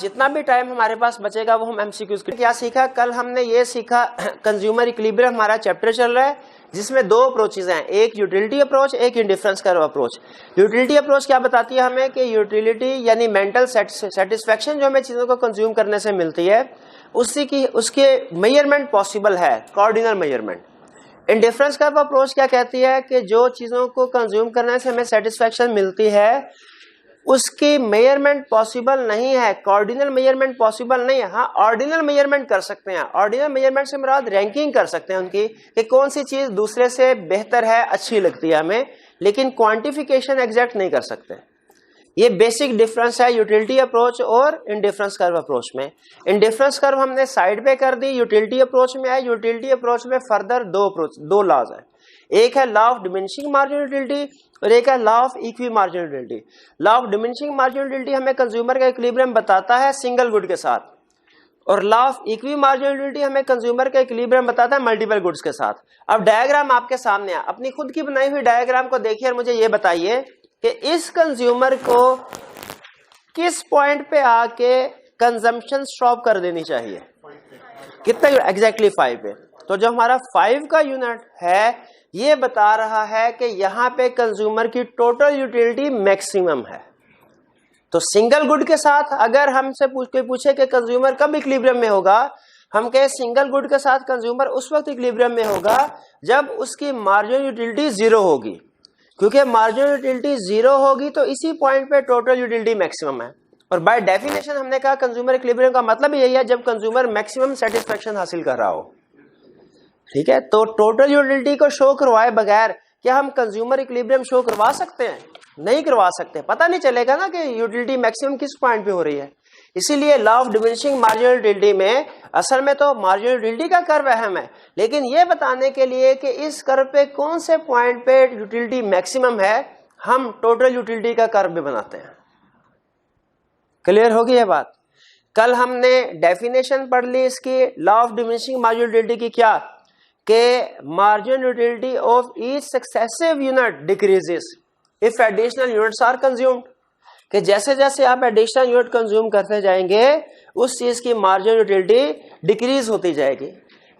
जितना भी टाइम हमारे पास बचेगा वो हम एमसीक्यूज के क्या सीखा। कल हमने ये सीखा कंज्यूमर इक्विलिब्रियम हमारा चैप्टर चल रहा है जिसमें दो अप्रोचेज हैं, एक यूटिलिटी अप्रोच, एक indifference curve approach. Utility approach क्या बताती है हमें कि यूटिलिटी यानी मेंटल सेटिस्फेक्शन जो हमें चीजों को कंज्यूम करने से मिलती है उसके मेजरमेंट पॉसिबल है, कोऑर्डिनल मेजरमेंट। इंडिफरेंस कर्व अप्रोच क्या कहती है कि जो चीजों को कंज्यूम करने से हमें सेटिस्फेक्शन मिलती है उसकी मेजरमेंट पॉसिबल नहीं है, कोऑर्डिनल मेजरमेंट पॉसिबल नहीं है। हाँ, ऑर्डिनल मेजरमेंट कर सकते हैं। ऑर्डिनल मेजरमेंट से मुराद रैंकिंग कर सकते हैं उनकी कि कौन सी चीज दूसरे से बेहतर है, अच्छी लगती है हमें, लेकिन क्वांटिफिकेशन एग्जैक्ट नहीं कर सकते। ये बेसिक डिफरेंस है यूटिलिटी अप्रोच और इंडिफरेंस कर्व अप्रोच में। इंडिफरेंस कर्व हमने साइड पे कर दी, यूटिलिटी अप्रोच में है। यूटिलिटी अप्रोच में फर्दर दो लॉज है, एक है law of diminishing marginal utility और एक है law of equi marginal utility. Law of diminishing marginal utility हमें कंज्यूमर का इक्विलिब्रियम बताता है सिंगल गुड के साथ, और law of equi marginal utility हमें कंज्यूमर का इक्विलिब्रियम बताता है मल्टीपल गुड्स के साथ। अब डायग्राम आपके सामने है, अपनी खुद की बनाई हुई डायग्राम को देखिए और मुझे ये बताइए कि इस कंज्यूमर को किस पॉइंट पे आके कंजम्पशन स्टॉप कर देनी चाहिए, कितना एग्जैक्टली 5 पे। तो जो हमारा 5 का यूनिट है ये बता रहा है कि यहां पे कंज्यूमर की टोटल यूटिलिटी मैक्सिमम है। तो सिंगल गुड के साथ अगर हमसे पूछे कि कंज्यूमर कब इक्विलिब्रियम में होगा, हम कहे सिंगल गुड के साथ कंज्यूमर उस वक्त इक्विलिब्रियम में होगा जब उसकी मार्जिनल यूटिलिटी 0 होगी, क्योंकि मार्जिनल यूटिलिटी 0 होगी तो इसी पॉइंट पे टोटल यूटिलिटी मैक्सिमम है। और बाय डेफिनेशन हमने कहा कंज्यूमर इक्विलिब्रियम का मतलब यही है जब कंज्यूमर मैक्सिमम सेटिस्फेक्शन हासिल कर रहा हो। ठीक है, तो टोटल यूटिलिटी को शो करवाए बगैर क्या हम कंज्यूमर इक्विलिब्रियम शो करवा सकते हैं? नहीं करवा सकते, पता नहीं चलेगा ना कि यूटिलिटी मैक्सिमम किस पॉइंट पे हो रही है। इसीलिए law of diminishing marginal utility में असल में तो मार्जिनल यूटिलिटी का कर्व अहम है, लेकिन ये बताने के लिए कि इस कर्व पे कौन से पॉइंट पे यूटिलिटी मैक्सिमम है हम टोटल यूटिलिटी का कर्व भी बनाते हैं। क्लियर होगी ये बात? कल हमने डेफिनेशन पढ़ ली इसकी law of diminishing marginal utility की, क्या कि marginal utility of each successive unit decreases if additional units are consumed, कि जैसे जैसे आप एडिशनल यूनिट कंज्यूम करते जाएंगे उस चीज की मार्जिनल यूटिलिटी डिक्रीज होती जाएगी।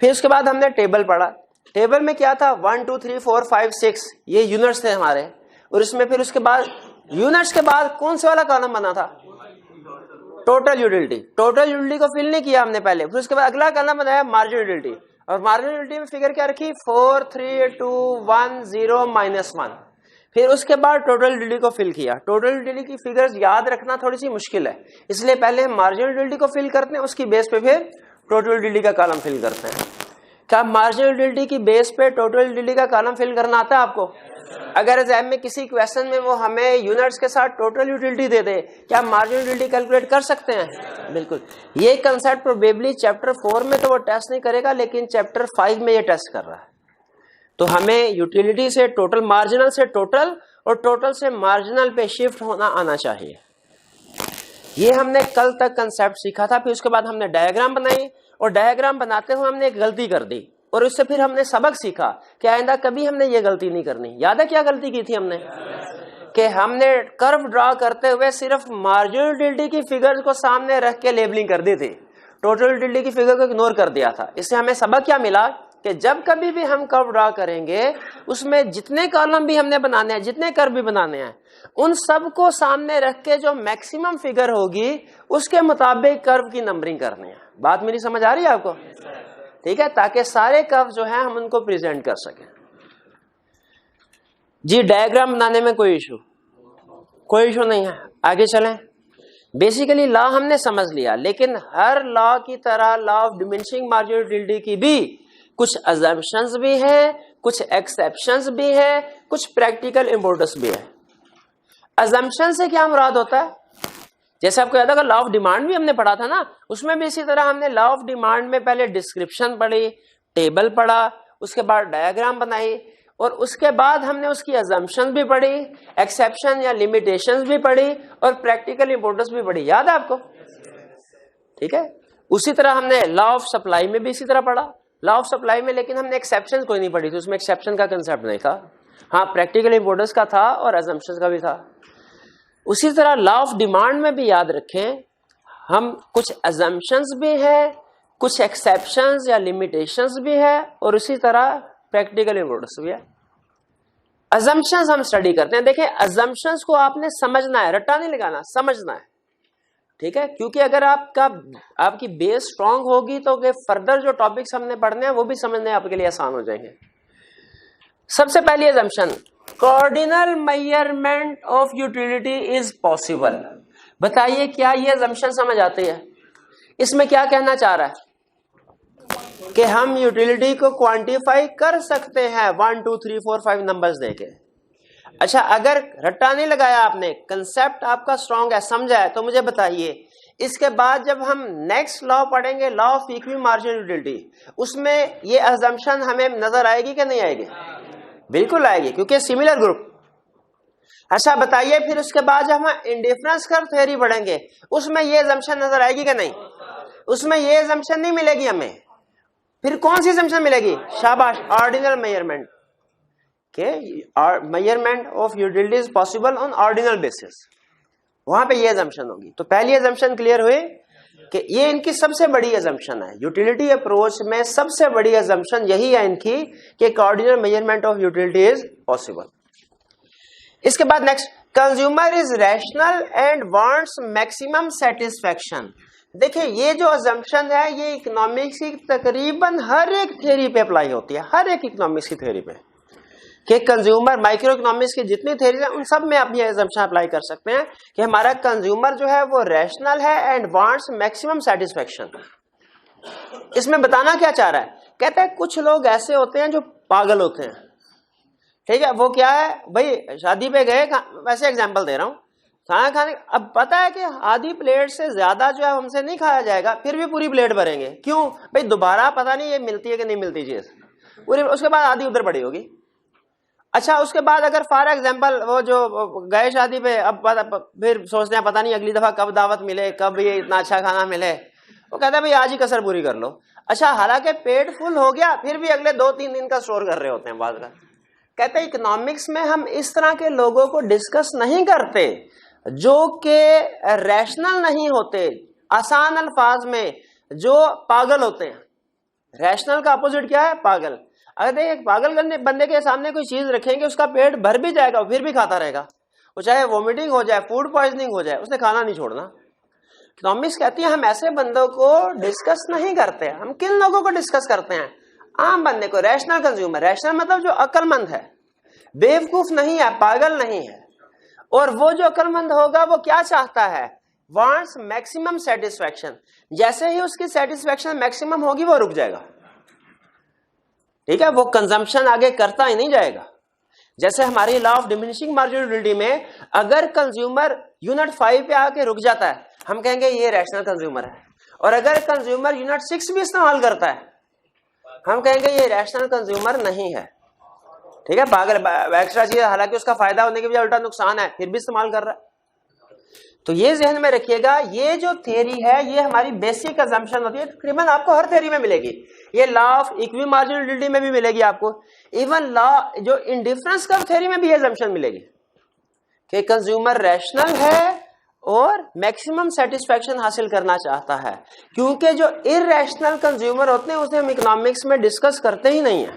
फिर उसके बाद हमने टेबल पढ़ा, टेबल में क्या था 1 2 3 4 5 6 ये यूनिट्स थे हमारे, और इसमें फिर उसके बाद यूनिट्स के बाद कौन से वाला कॉलम बना था? Total utility. टोटल यूटिलिटी को फिल नहीं किया हमने पहले, फिर उसके बाद अगला कॉलम बनाया मार्जिनल यूटिलिटी, और मार्जिनल यूटिलिटी में फिगर क्या रखी 4 3 2 1 0 -1। फिर उसके बाद टोटल यूटिलिटी को फिल किया। टोटल यूटिलिटी की फिगर्स याद रखना थोड़ी सी मुश्किल है, इसलिए पहले हम मार्जिनल यूटिलिटी को फिल करते हैं, उसकी बेस पे फिर टोटल यूटिलिटी का कॉलम फिल करते हैं। क्या मार्जिनल यूटिलिटी की बेस पे टोटल यूटिलिटी का कॉलम फिल करना आता है आपको? अगर एग्जाम में किसी क्वेश्चन में वो हमें यूनिट्स के साथ टोटल यूटिलिटी दे दे, क्या मार्जिनल यूटिलिटी कैलकुलेट कर सकते हैं? बिल्कुल। ये कंसेप्ट प्रोबेबली चैप्टर 4 में तो वो टेस्ट नहीं करेगा, लेकिन चैप्टर 5 में ये टेस्ट कर रहा है। तो हमें यूटिलिटी से टोटल, मार्जिनल से टोटल और टोटल से मार्जिनल पे शिफ्ट होना आना चाहिए। ये हमने कल तक कंसेप्ट सीखा था। फिर उसके बाद हमने डायग्राम बनाई, और डायग्राम बनाते हुए हमने एक गलती कर दी, और उससे फिर हमने सबक सीखा कि आइंदा कभी हमने ये गलती नहीं करनी। याद है क्या गलती की थी हमने? कि हमने कर्व ड्रा करते हुए सिर्फ मार्जिनल यूटिलिटी की फिगर्स को सामने रख के लेबलिंग कर दी थी, टोटल यूटिलिटी की फिगर को इग्नोर कर दिया था। इससे हमें सबक क्या मिला कि जब कभी भी हम कर्व ड्रा करेंगे उसमें जितने कॉलम भी हमने बनाने हैं, जितने कर्व भी बनाने हैं, उन सबको सामने रख के जो मैक्सिमम फिगर होगी उसके मुताबिक कर्व की नंबरिंग करनी है। बात मेरी समझ आ रही है आपको? ठीक है, ताकि सारे कर्व जो हैं हम उनको प्रेजेंट कर सकें। जी, डायग्राम बनाने में कोई इशू नहीं है। आगे चलें। बेसिकली लॉ हमने समझ लिया, लेकिन हर लॉ की तरह law of diminishing marginal utility की भी कुछ अजम्पशंस भी हैं, कुछ एक्सेप्शंस भी हैं, कुछ प्रैक्टिकल इंपोर्टेंस भी है। अजम्पशन से क्या मुराद होता है? जैसे आपको याद होगा लॉ ऑफ डिमांड भी हमने पढ़ा था ना, उसमें भी इसी तरह हमने लॉ ऑफ डिमांड में पहले डिस्क्रिप्शन पढ़ी, टेबल पढ़ा, उसके बाद डायग्राम बनाई, और उसके बाद हमने उसकी अजम्पशन भी पढ़ी, एक्सेप्शन या लिमिटेशंस भी पढ़ी, और प्रैक्टिकल इंपोर्टेंस भी पढ़ी। याद है आपको? ठीक है। उसी तरह हमने लॉ ऑफ सप्लाई में भी इसी तरह पढ़ा। लॉ ऑफ सप्लाई में लेकिन हमने एक्सेप्शन कोई नहीं पढ़ी थी, उसमें एक्सेप्शन का कंसेप्ट नहीं था। हाँ, प्रैक्टिकल इंपोर्टेंस का था और अजम्पशन का भी था। उसी तरह लॉ ऑफ डिमांड में भी याद रखें, हम कुछ अजम्पशंस भी हैं, कुछ एक्सेप्शंस या लिमिटेशंस भी है, और उसी तरह प्रैक्टिकल इम्पोर्टेंस भी है। अजम्पशंस हम स्टडी करते हैं। देखें, अजम्पशंस को आपने समझना है, रट्टा नहीं लगाना, समझना है, ठीक है, क्योंकि अगर आपकी बेस स्ट्रांग होगी तो फर्दर जो टॉपिक्स हमने पढ़ने हैं वो भी समझने आपके लिए आसान हो जाएंगे। सबसे पहली assumption, cardinal measurement of utility is possible. बताइए क्या ये अजम्पशन समझ आती है? इसमें क्या कहना चाह रहा है कि हम यूटिलिटी को क्वांटिफाई कर सकते हैं 1 2 3 4 5 नंबर्स देके। अच्छा, अगर रट्टा नहीं लगाया आपने, कंसेप्ट आपका स्ट्रांग है, समझा है, तो मुझे बताइए इसके बाद जब हम नेक्स्ट लॉ पढ़ेंगे, law of equi marginal utility, उसमें ये अजम्पशन हमें नजर आएगी कि नहीं आएगी? बिल्कुल आएगी, क्योंकि सिमिलर ग्रुप। अच्छा बताइए, फिर उसके बाद जब हम इंडिफरेंस कर्व थ्योरी पढ़ेंगे उसमें ये अजम्पशन नजर आएगी कि नहीं? उसमें ये अजम्पशन नहीं मिलेगी हमें। फिर कौन सी अजम्पशन मिलेगी? शाबाश, ऑर्डिनल मेजरमेंट के measurement of utility is possible on ordinal basis, वहां पे ये अजम्पशन होगी। तो पहली अजम्पशन क्लियर हुई कि ये इनकी सबसे बड़ी अजम्पशन है यूटिलिटी अप्रोच में। सबसे बड़ी अजम्पशन यही है इनकी कि ordinal measurement of utility is possible. इसके बाद next, consumer is rational and wants maximum satisfaction. देखिए, ये जो अजम्पशन है ये इकोनॉमिक्स की तकरीबन हर एक थ्योरी पे अप्लाई होती है, हर एक इकोनॉमिक्स की थ्योरी पे, कि कंज्यूमर, माइक्रो इकोनॉमिक्स की जितनी थ्योरीज हैं उन सब में आप ये अजम्पशन अप्लाई कर सकते हैं कि हमारा कंज्यूमर जो है वो रैशनल है एंड वांट्स मैक्सिमम सेटिस्फैक्शन। इसमें बताना क्या चाह रहा है? कहते हैं कुछ लोग ऐसे होते हैं जो पागल होते हैं, ठीक है। वो क्या है भाई, शादी पे गए, वैसे एग्जाम्पल दे रहा हूं, खाना खाने, अब पता है कि आधी प्लेट से ज्यादा जो है हमसे नहीं खाया जाएगा, फिर भी पूरी प्लेट भरेंगे। क्यों भाई? दोबारा पता नहीं ये मिलती है कि नहीं मिलती चीज पूरी, उसके बाद आधी उधर पड़ी होगी। अच्छा, उसके बाद अगर फॉर एग्जांपल वो जो गए शादी पे, अब फिर सोचते हैं पता नहीं अगली दफा कब दावत मिले, कब ये इतना अच्छा खाना मिले, वो कहता है भाई आज ही कसर पूरी कर लो। अच्छा, हालांकि पेट फुल हो गया, फिर भी अगले 2-3 दिन का स्टोर कर रहे होते हैं बाद में। कहते हैं इकोनॉमिक्स में हम इस तरह के लोगों को डिस्कस नहीं करते जो कि रैशनल नहीं होते, आसान अल्फाज में जो पागल होते हैं। रैशनल का अपोजिट क्या है? पागल। अगर एक पागल बंदे के सामने कोई चीज रखेंगे, उसका पेट भर भी जाएगा, फिर भी खाता रहेगा, वो चाहे वोमिटिंग हो जाए, फूड पॉइजनिंग हो जाए, उसने खाना नहीं छोड़ना। इकोनॉमिक्स कहती है हम ऐसे बंदों को डिस्कस नहीं करते। हम किन लोगों को डिस्कस करते हैं? आम बंदे को, रैशनल कंज्यूमर। रैशनल मतलब जो अक्लमंद है, बेवकूफ नहीं है, पागल नहीं है। और वो जो अक्लमंद होगा वो क्या चाहता है? Wants maximum satisfaction. जैसे ही उसकी सेटिस्फैक्शन मैक्सिमम होगी वो रुक जाएगा, ठीक है, वो कंजम्पशन आगे करता ही नहीं जाएगा। जैसे हमारी law of diminishing marginal utility में अगर कंज्यूमर यूनिट 5 पे आके रुक जाता है, हम कहेंगे ये रैशनल कंज्यूमर है। और अगर कंज्यूमर यूनिट 6 भी इस्तेमाल करता है, हम कहेंगे ये रैशनल कंज्यूमर नहीं है, ठीक है, पागल, एक्स्ट्रा चीज, हालांकि उसका फायदा होने के बजाय उल्टा नुकसान है, फिर भी इस्तेमाल कर रहा है। तो ये जहन में रखिएगा, ये जो थ्योरी है ये हमारी बेसिक अजम्पशन होती है, तकरीबन आपको हर थ्योरी में मिलेगी। ये law of equi marginal utility में भी मिलेगी आपको, इवन लॉ जो इंडिफरेंस कर्व थ्योरी में भी ये अजम्पशन मिलेगी कि कंज्यूमर रैशनल है और मैक्सिमम सेटिस्फैक्शन हासिल करना चाहता है। क्योंकि जो इरैशनल कंज्यूमर होते हैं उसे हम इकोनॉमिक्स में डिस्कस करते ही नहीं है।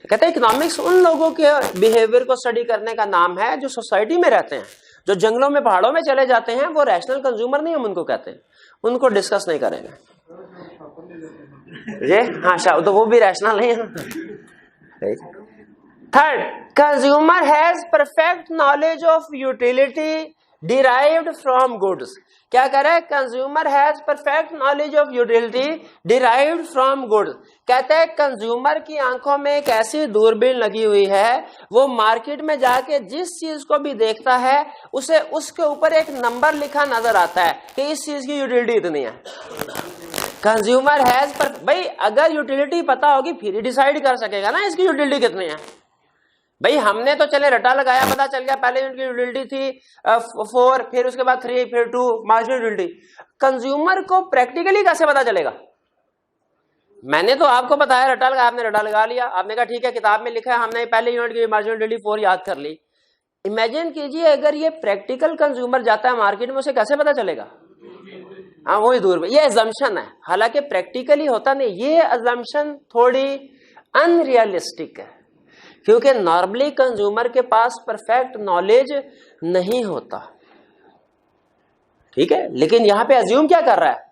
कहते हैं इकोनॉमिक्स उन लोगों के बिहेवियर को स्टडी करने का नाम है जो सोसाइटी में रहते हैं, जो जंगलों में पहाड़ों में चले जाते हैं, वो रैशनल कंज्यूमर नहीं हम उनको कहते हैं, उनको डिस्कस नहीं करेंगे। ये हाँ शायद तो वो भी रैशनल नहीं है। Third, consumer has perfect knowledge of utility derived from goods. क्या कह रहा है? Consumer has perfect knowledge of utility derived from goods. कहते हैं कंज्यूमर की आंखों में एक ऐसी दूरबीन लगी हुई है, वो मार्केट में जाके जिस चीज को भी देखता है उसे उसके ऊपर एक नंबर लिखा नजर आता है कि इस चीज की यूटिलिटी इतनी है। कंज्यूमर हैज पर भाई अगर यूटिलिटी पता होगी फिर ही डिसाइड कर सकेगा ना इसकी यूटिलिटी कितनी है। भाई हमने तो चले रटा लगाया, पता चल गया पहले उनकी यूटिलिटी थी 4, फिर उसके बाद 3, फिर 2 मार्जिनल यूटिलिटी। कंज्यूमर को प्रैक्टिकली कैसे पता चलेगा? मैंने तो आपको बताया रटा लगाया, आपने रटा लगा लिया, आपने कहा ठीक है किताब में लिखा है, हमने पहले यूनिट की मार्जिनल यूटिलिटी 4 याद कर ली। इमेजिन कीजिए अगर ये प्रैक्टिकल कंज्यूमर जाता है मार्केट में, उसे कैसे पता चलेगा? हाँ वही दूर, ये अजम्पशन है, हालांकि प्रैक्टिकली होता नहीं। ये अजम्पशन थोड़ी अनरियलिस्टिक है, क्योंकि नॉर्मली कंज्यूमर के पास परफेक्ट नॉलेज नहीं होता, ठीक है। लेकिन यहां पे अज्यूम क्या कर रहा है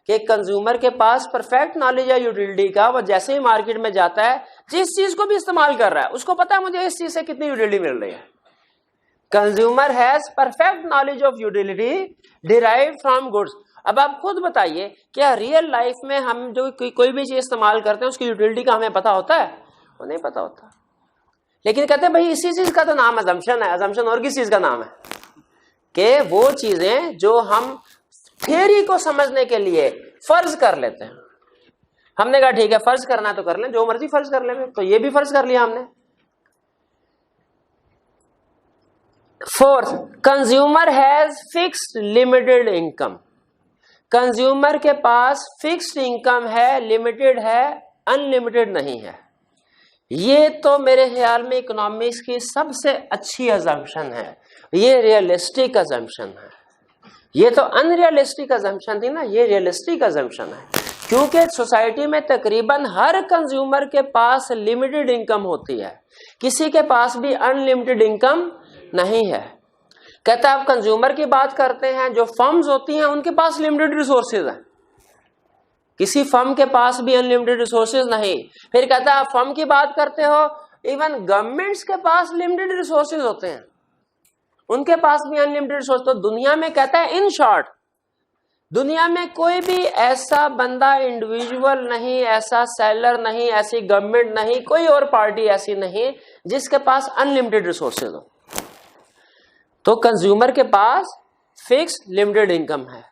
कि कंज्यूमर के पास परफेक्ट नॉलेज है यूटिलिटी का, वो जैसे ही मार्केट में जाता है, जिस चीज को भी इस्तेमाल कर रहा है, उसको पता है मुझे इस चीज से कितनी यूटिलिटी मिल रही है। Consumer has perfect knowledge of utility derive from goods. अब आप खुद बताइए, क्या रियल लाइफ में हम जो कोई भी चीज इस्तेमाल करते हैं उसकी यूटिलिटी का हमें पता होता है? वो नहीं पता होता। लेकिन कहते हैं भाई इसी चीज का तो नाम अजम्पशन है। अजम्पशन और किस चीज का नाम है? कि वो चीजें जो हम थियरी को समझने के लिए फर्ज कर लेते हैं। हमने कहा ठीक है, फर्ज करना तो कर लें, जो मर्जी फर्ज कर लें, तो ये भी फर्ज कर लिया हमने। Fourth, consumer has fixed limited income. Consumer के पास फिक्स्ड इनकम है, लिमिटेड है, अनलिमिटेड नहीं है। ये तो मेरे ख्याल में इकोनॉमिक्स की सबसे अच्छी अजम्पशन है, ये रियलिस्टिक अजम्पशन है। ये तो अनरियलिस्टिक अजम्पशन थी ना, ये रियलिस्टिक अजम्पशन है, क्योंकि सोसाइटी में तकरीबन हर कंज्यूमर के पास लिमिटेड इनकम होती है, किसी के पास भी अनलिमिटेड इनकम नहीं है। कहता है आप कंज्यूमर की बात करते हैं, जो फर्म्स होती हैं उनके पास लिमिटेड रिसोर्सेज है, किसी फर्म के पास भी अनलिमिटेड रिसोर्सेज नहीं। फिर कहता है आप फर्म की बात करते हो, इवन गवर्नमेंट्स के पास लिमिटेड रिसोर्सेज होते हैं, उनके पास भी अनलिमिटेड रिसोर्स। तो दुनिया में कहता है इन शॉर्ट, दुनिया में कोई भी ऐसा बंदा, इंडिविजुअल नहीं, ऐसा सेलर नहीं, ऐसी गवर्नमेंट नहीं, कोई और पार्टी ऐसी नहीं जिसके पास अनलिमिटेड रिसोर्सेज हो। तो कंज्यूमर के पास फिक्स्ड लिमिटेड इनकम है।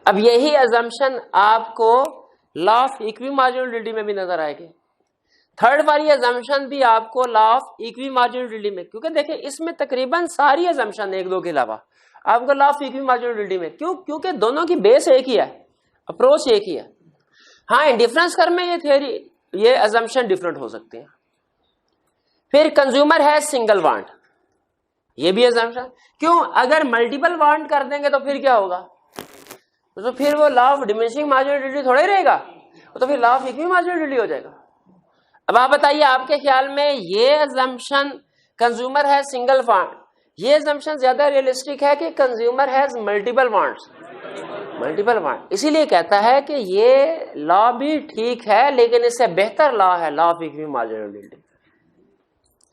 अब यही अजम्पशन आपको लॉ ऑफ इक्वी मार्जिनलिटी में भी नजर आएगी। थर्ड वाली अजम्पशन भी आपको लॉ ऑफ इक्वी मार्जिनलिटी में, क्योंकि देखिए इसमें तकरीबन सारी अजम्पशन एक दो के अलावा आपको लॉ ऑफ इक्वी मार्जिनलिटी में, क्योंकि दोनों की बेस एक ही है, अप्रोच एक ही है। हाँ, इंडिफरेंस कर में ये थियरी, ये अजम्पशन डिफरेंट हो सकती है। फिर कंज्यूमर है सिंगल वांट, ये भी अजम्पशन। क्यों? अगर मल्टीपल वांट कर देंगे तो फिर क्या होगा? तो फिर वो लॉ ऑफ डिमिनिशिंग मार्जिनलिटी थोड़ा ही रहेगा, तो फिर लॉ ऑफ इक्वी मार्जिनलिटी हो जाएगा। अब आप बताइए, आपके ख्याल में ये अजम्पशन कंज्यूमर है सिंगल वांट, ये अजम्पशन ज्यादा रियलिस्टिक है कि consumer has multiple wants? Multiple want. इसीलिए कहता है कि ये लॉ भी ठीक है, लेकिन इससे बेहतर लॉ है लॉ ऑफ इक्वी मार्जिनलिटी।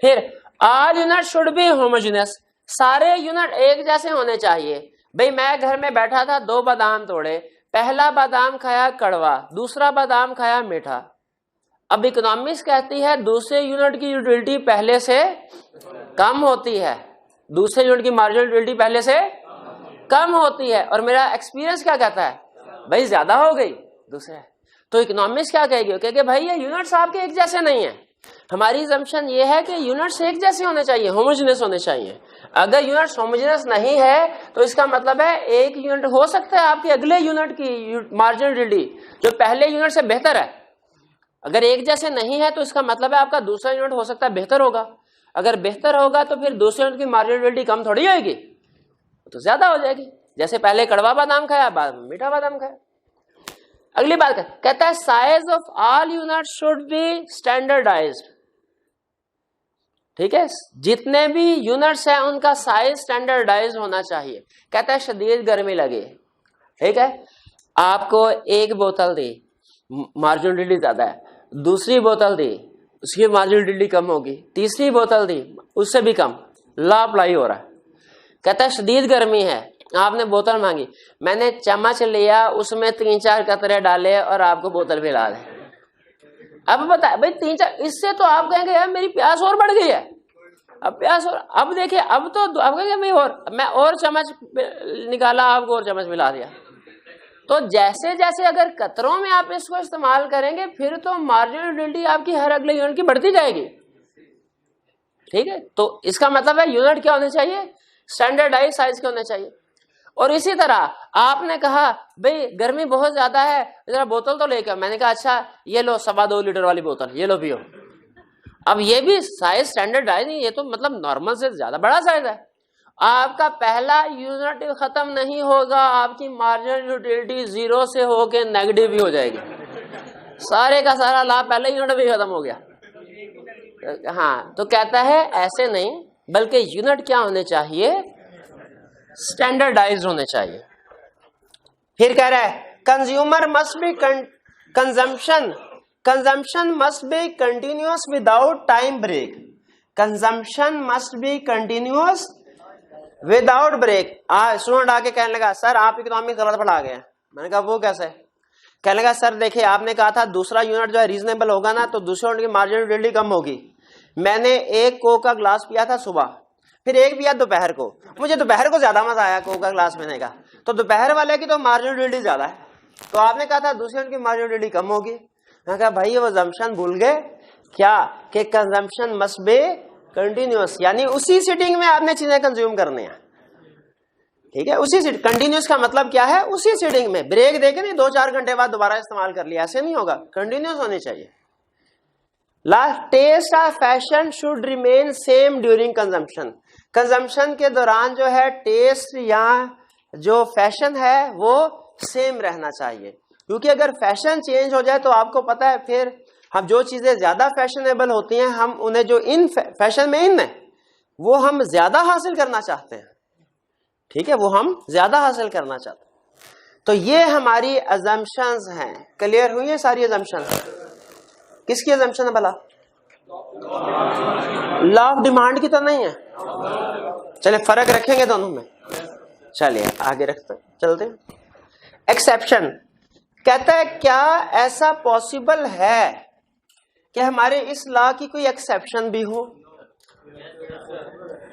फिर all unit should be homogeneous, सारे यूनिट एक जैसे होने चाहिए। भाई मैं घर में बैठा था, 2 बादाम तोड़े, पहला बादाम खाया कड़वा, दूसरा बादाम खाया मीठा। अब इकोनॉमिक्स कहती है दूसरे यूनिट की यूटिलिटी पहले से कम होती है, दूसरे यूनिट की मार्जिनल यूटिलिटी पहले से कम होती है, और मेरा एक्सपीरियंस क्या कहता है? भाई ज्यादा हो गई दूसरे। तो इकोनॉमिक्स क्या कहेगी? कहेगी भाई ये यूनिट्स आपके एक जैसे नहीं है, हमारी assumption ये है कि यूनिट्स एक जैसे होने चाहिए, होमोजेनियस होने चाहिए। अगर यूनिट्स होमोजेनियस नहीं है तो इसका मतलब है एक यूनिट हो सकता है आपके अगले यूनिट की मार्जिनल यूटिलिटी जो पहले यूनिट से बेहतर है। अगर एक जैसे नहीं है तो इसका मतलब है आपका दूसरा यूनिट हो सकता है बेहतर होगा। अगर बेहतर होगा तो फिर दूसरे यूनिट की मार्जिनल यूटिलिटी कम थोड़ी होगी, तो ज्यादा हो जाएगी। जैसे पहले कड़वा बादाम खाया, बाद में मीठा बादाम खाया। अगली बात कहता है size of all unit should be standardised. ठीक है, जितने भी यूनिट्स हैं उनका साइज स्टैंडर्डाइज होना चाहिए। कहता है शदीद गर्मी लगी, ठीक है, आपको एक बोतल दी, मार्जिनल यूटिलिटी ज्यादा है, दूसरी बोतल दी, उसकी मार्जिनल यूटिलिटी कम होगी, तीसरी बोतल दी, उससे भी कम, लॉ अप्लाई हो रहा है। कहता है शदीद गर्मी है, आपने बोतल मांगी, मैंने चम्मच लिया, उसमें 3-4 कतरे डाले और आपको बोतल पिला दे। अब बता भाई 3-4, इससे तो आप कहेंगे यार मेरी प्यास और बढ़ गई है, अब प्यास और, अब देखिए अब तो आप कहेंगे मैं और चम्मच निकाला, आपको और चम्मच मिला दिया। तो जैसे जैसे अगर कतरों में आप इसको इस्तेमाल करेंगे फिर तो मार्जिनल यूटिलिटी आपकी हर अगले यूनिट की बढ़ती जाएगी। ठीक है, तो इसका मतलब है यूनिट क्या होने चाहिए? स्टैंडर्डाइज साइज के होने चाहिए। और इसी तरह आपने कहा भाई गर्मी बहुत ज्यादा है, जरा बोतल तो लेकर, मैंने कहा अच्छा ये लो 2.25 लीटर वाली बोतल, ये लो पियो। अब ये भी साइज स्टैंडर्डाइज नहीं, ये तो मतलब नॉर्मल से ज्यादा बड़ा साइज है। आपका पहला यूनिट खत्म नहीं होगा, आपकी मार्जिनल यूटिलिटी 0 से होके नेगेटिव भी हो जाएगी। सारे का सारा लाभ पहले यूनिट भी खत्म हो गया। हाँ, तो कहता है ऐसे नहीं, बल्कि यूनिट क्या होने चाहिए, स्टैंडर्डाइज्ड होने चाहिए। फिर कह रहा है consumer must be consumption must be continuous without time break. Consumption must be continuous without break. Student आके कहने लगा सर आप इकोनॉमिक्स गलत पढ़ा गए। मैंने कहा वो कैसे? कहने लगा सर देखिए आपने कहा था दूसरा यूनिट जो है रीजनेबल होगा ना, तो दूसरे यूनिट की मार्जिनल यूटिलिटी कम होगी। मैंने एक कोक का ग्लास पिया था सुबह, फिर एक पिया दोपहर को। मुझे दोपहर को ज्यादा मजा आया कोक का ग्लास पीने का, तो दोपहर वाले की तो मार्जिनल यूटिलिटी ज्यादा है, तो आपने कहा था दूसरे यूनिट की मार्जिनल यूटिलिटी कम होगी। मैंने कहा भाई वो जम्पशन भूल गए क्या कि कंजम्पशन मस्ट बी कंटिन्यूअस, यानी उसी सिटिंग में आपने चीजें कंज्यूम करनी है। ठीक है, उसी सीट कंटिन्यूअस का मतलब क्या है, उसी सीटिंग में ब्रेक देके नहीं 2-4 घंटे बाद दोबारा इस्तेमाल कर लिया, ऐसे नहीं होगा, कंटिन्यूअस होनी चाहिए। Last, test of fashion should remain same during consumption. Consumption के दौरान जो है टेस्ट या जो फैशन है वो सेम रहना चाहिए, क्योंकि अगर फैशन चेंज हो जाए तो आपको पता है फिर हम जो चीजें ज्यादा फैशनेबल होती हैं हम उन्हें जो इन फैशन में इन है वो हम ज्यादा हासिल करना चाहते हैं। ठीक है, वो हम ज्यादा हासिल करना चाहते हैं। तो ये हमारी अजम्पशंस हैं। क्लियर हुई है सारी अजम्पशंस? किसकी अजम्पशन है भला? लॉ ऑफ डिमांड की तो नहीं है। चलिए फर्क रखेंगे दोनों में। चलिए आगे रखते चलते। एक्सेप्शन कहता है क्या ऐसा पॉसिबल है कि हमारे इस लॉ की कोई एक्सेप्शन भी हो?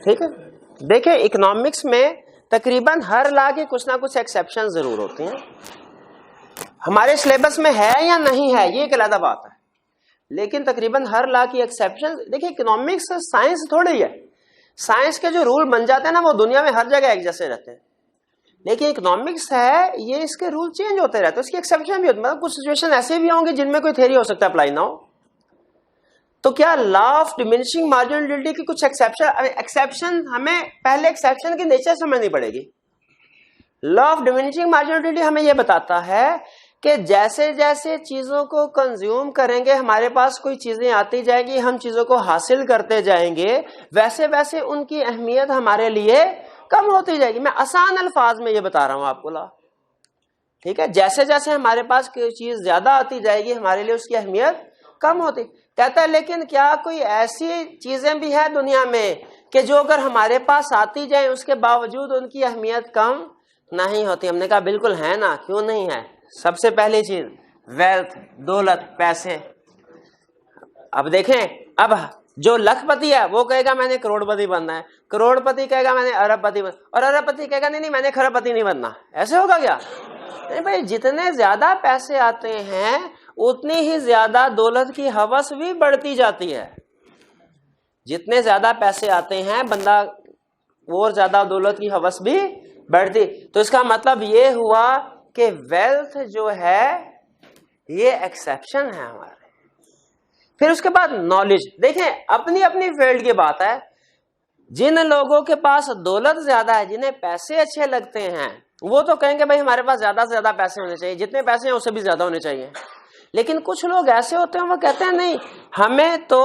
ठीक है, देखिए इकोनॉमिक्स में तकरीबन हर लॉ के कुछ ना कुछ एक्सेप्शन जरूर होती हैं। हमारे सिलेबस में है या नहीं है ये एक अलग बात है, लेकिन तकरीबन हर लॉ की एक्सेप्शन। देखिए इकोनॉमिक्स साइंस थोड़ी है, साइंस के जो रूल बन जाते हैं ना वो दुनिया में हर जगह एक जैसे रहते हैं, लेकिन इकोनॉमिक्स है ये इसके रूल चेंज होते रहते हैं, उसकी एक्सेप्शन भी होती है। मतलब कुछ सिचुएशन ऐसे भी होंगे जिनमें कोई थ्योरी हो सकता है अप्लाई ना हो। तो क्या law of diminishing marginal utility की कुछ एक्सेप्शन हमें पहले एक्सेप्शन की नेचर समझनी पड़ेगी। Law of diminishing marginal utility हमें यह बताता है कि जैसे जैसे चीजों को कंज्यूम करेंगे हमारे पास कोई चीजें आती जाएगी, हम चीजों को हासिल करते जाएंगे, वैसे वैसे उनकी अहमियत हमारे लिए कम होती जाएगी। मैं आसान अल्फाज में ये बता रहा हूं आपको लॉ। ठीक है, जैसे जैसे हमारे पास कोई चीज ज्यादा आती जाएगी हमारे लिए उसकी अहमियत कम होती। कहता है लेकिन क्या कोई ऐसी चीजें भी है दुनिया में कि जो अगर हमारे पास आती जाए उसके बावजूद उनकी अहमियत कम नहीं होती? हमने कहा बिल्कुल है ना, क्यों नहीं है। सबसे पहली चीज वेल्थ, दौलत, पैसे। अब देखें, अब जो लखपति है वो कहेगा मैंने करोड़पति बनना है, करोड़पति कहेगा मैंने अरबपति बनना, और अरबपति कहेगा नहीं मैंने खरबपति नहीं बनना। ऐसे होगा क्या? नहीं भाई, जितने ज्यादा पैसे आते हैं उतनी ही ज्यादा दौलत की हवस भी बढ़ती जाती है। जितने ज्यादा पैसे आते हैं बंदा और ज्यादा दौलत की हवस भी बढ़ती। तो इसका मतलब ये हुआ कि वेल्थ जो है ये एक्सेप्शन है हमारे। फिर उसके बाद नॉलेज। देखें अपनी अपनी फील्ड की बात है, जिन लोगों के पास दौलत ज्यादा है, जिन्हें पैसे अच्छे लगते हैं, वो तो कहेंगे भाई हमारे पास ज्यादा से ज्यादा पैसे होने चाहिए, जितने पैसे हैं उससे भी ज्यादा होने चाहिए। लेकिन कुछ लोग ऐसे होते हैं वो कहते हैं नहीं, हमें तो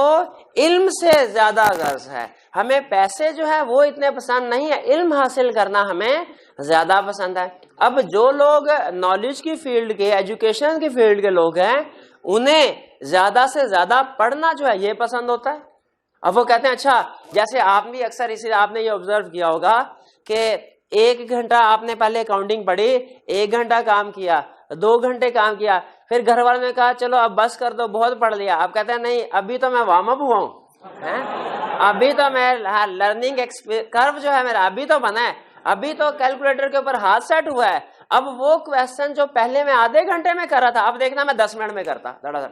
इल्म से ज्यादा गर्ज है, हमें पैसे जो है वो इतने पसंद नहीं है, इल्म हासिल करना हमें ज्यादा पसंद है। अब जो लोग नॉलेज की फील्ड के, एजुकेशन की फील्ड के लोग हैं, उन्हें ज्यादा से ज्यादा पढ़ना जो है ये पसंद होता है। अब वो कहते हैं अच्छा, जैसे आप भी अक्सर इसी आपने ये ऑब्जर्व किया होगा कि 1 घंटा आपने पहले अकाउंटिंग पढ़ी, 1 घंटा काम किया, 2 घंटे काम किया, फिर घर वालों ने कहा चलो अब बस कर दो, बहुत पढ़ लिया। आप कहते हैं नहीं, अभी तो मैं वार्म अप हुआ हूं, अभी तो मैं लर्निंग कर्व जो है मेरा अभी तो बना है, अभी तो कैलकुलेटर के ऊपर हाथ सेट हुआ है। अब वो क्वेश्चन जो पहले मैं आधे घंटे में कर रहा था, अब देखना मैं 10 मिनट में करता धड़ाधड़।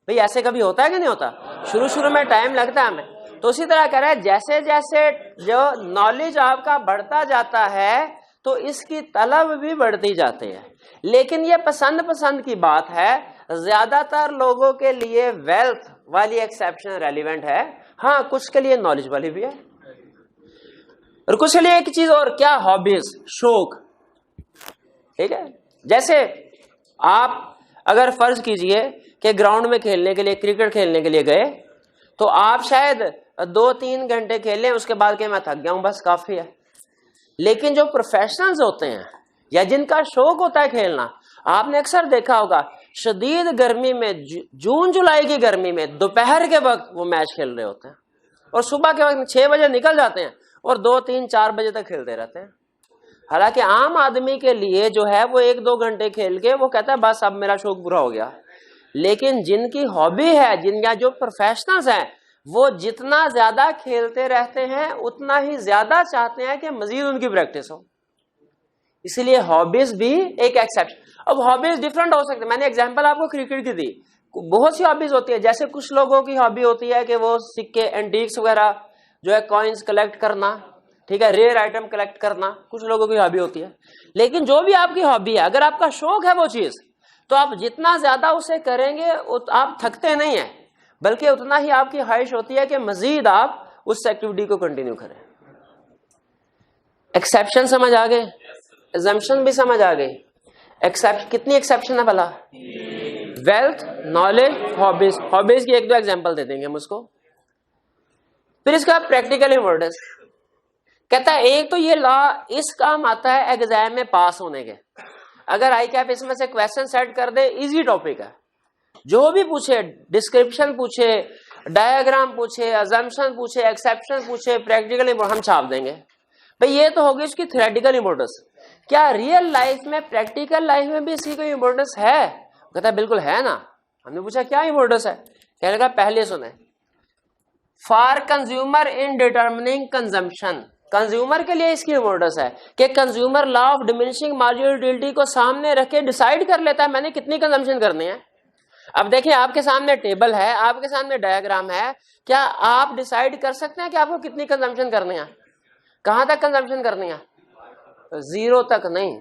भाई ऐसे कभी होता है कि नहीं होता? शुरू शुरू में टाइम लगता है हमें। तो उसी तरह कह रहा है जैसे जैसे जो नॉलेज आपका बढ़ता जाता है तो इसकी तलब भी बढ़ती जाती है। लेकिन ये पसंद की बात है, ज्यादातर लोगों के लिए वेल्थ वाली एक्सेप्शन रेलिवेंट है, हाँ कुछ के लिए नॉलेज वाली भी है। और कुछ लिए एक चीज और, क्या, हॉबीज, शौक, ठीक है। जैसे आप अगर फर्ज कीजिए कि ग्राउंड में खेलने के लिए, क्रिकेट खेलने के लिए गए, तो आप शायद 2-3 घंटे खेलें, उसके बाद के मैं थक गया हूं, बस काफी है। लेकिन जो प्रोफेशनल्स होते हैं या जिनका शौक होता है खेलना, आपने अक्सर देखा होगा शदीद गर्मी में, जून जुलाई की गर्मी में दोपहर के वक्त वो मैच खेल रहे होते हैं और सुबह के वक्त 6 बजे निकल जाते हैं और 2-3-4 बजे तक खेलते रहते हैं। हालांकि आम आदमी के लिए जो है वो 1-2 घंटे खेल के वो कहता है बस अब मेरा शौक पूरा हो गया। लेकिन जिनकी हॉबी है, जिनका जो प्रोफेशनल्स हैं, वो जितना ज्यादा खेलते रहते हैं उतना ही ज्यादा चाहते हैं कि मजीद उनकी प्रैक्टिस हो। इसलिए हॉबीज भी एक एक्सेप्शन। अब हॉबीज डिफरेंट हो सकते हैं, मैंने एग्जांपल आपको क्रिकेट की दी, बहुत सी हॉबीज होती है। जैसे कुछ लोगों की हॉबी होती है कि वो सिक्के, एंटीक्स वगैरह जो है, कॉइन्स कलेक्ट करना, ठीक है, रेयर आइटम कलेक्ट करना, कुछ लोगों की हॉबी होती है। लेकिन जो भी आपकी हॉबी है, अगर आपका शौक है वो चीज, तो आप जितना ज्यादा उसे करेंगे आप थकते नहीं है, बल्कि उतना ही आपकी ख्वाहिश होती है कि मजीद आप उस एक्टिविटी को कंटिन्यू करें। एक्सेप्शन समझ आ गए, अजम्पशन भी समझ आ गई। कितनी एक्सेप्शन है भला? Wealth, knowledge, hobbies. हॉबीज की 1-2 एग्जांपल दे देंगे हम उसको। फिर इसका प्रैक्टिकल इम्पोर्टेंस कहता है, एक तो ये लॉ इस काम आता है एग्जाम में पास होने के। अगर ICAP इसमें से क्वेश्चन सेट कर दे, इजी टॉपिक है, जो भी पूछे, डिस्क्रिप्शन पूछे, डायग्राम पूछे, अजम्पशन पूछे, एक्सेप्शन पूछे, प्रैक्टिकल हम छाप देंगे। भाई ये तो होगी इसकी थ्योरेटिकल इंपोर्टेंस। क्या रियल लाइफ में, प्रैक्टिकल लाइफ में भी इसकी कोई इंपोर्टेंस है? कहता है बिल्कुल है ना। हमने पूछा क्या इंपोर्टेंस है? कहने लगा पहले सुने, for consumer in determining consumption. Consumer के लिए इसकी इंपोर्टेंस है कि consumer law of diminishing marginal utility को सामने रख के डिसाइड कर लेता है मैंने कितनी कंजम्पशन करनी है। अब देखिए, आपके सामने टेबल है, आपके सामने डायग्राम है, क्या आप डिसाइड कर सकते हैं कि आपको कितनी कंजम्पशन करनी है? कहां तक कंजम्पशन करनी है? 0 तक नहीं,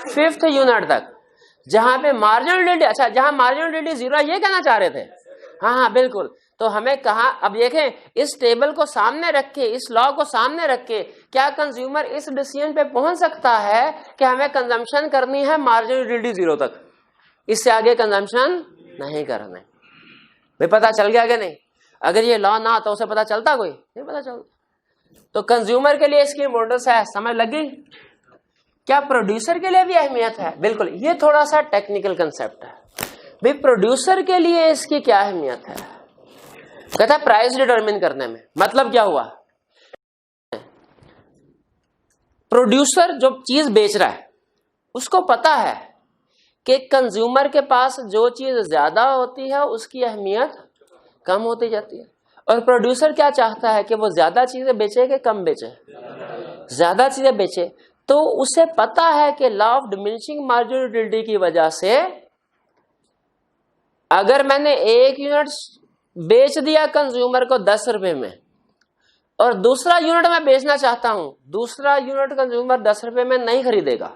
5th यूनिट तक, जहां पे मार्जिनल यूटिलिटी, अच्छा जहां मार्जिनल यूटिलिटी 0 ये कहना चाह रहे थे? हाँ बिल्कुल। तो हमें कहा, अब देखें, इस टेबल को सामने रख के, इस लॉ को सामने रख के, क्या कंज्यूमर इस डिसीजन पे पहुंच सकता है कि हमें कंजम्पशन करनी है मार्जिनल यूटिलिटी 0 तक, इससे आगे कंजम्पशन नहीं करना है? भाई पता चल गया कि नहीं? अगर ये लॉ ना आता, उसे पता चलता? कोई नहीं पता चलता। तो कंज्यूमर के लिए इसकी इंपोर्टेंस है, समझ लगी? क्या प्रोड्यूसर के लिए भी अहमियत है? बिल्कुल। ये थोड़ा सा टेक्निकल कंसेप्ट है। भाई प्रोड्यूसर के लिए इसकी क्या अहमियत है? कहता है प्राइस डिटरमिन करने में। मतलब क्या हुआ? प्रोड्यूसर जो चीज बेच रहा है उसको पता है कि कंज्यूमर के पास जो चीज ज्यादा होती है उसकी अहमियत कम होती जाती है, और प्रोड्यूसर क्या चाहता है कि वो ज्यादा चीजें बेचे कि कम बेचे? ज्यादा चीजें बेचे। तो उसे पता है कि law of diminishing marginal utility की वजह से अगर मैंने 1 यूनिट बेच दिया कंज्यूमर को 10 रुपए में, और दूसरा यूनिट मैं बेचना चाहता हूं, दूसरा यूनिट कंज्यूमर 10 रुपए में नहीं खरीदेगा।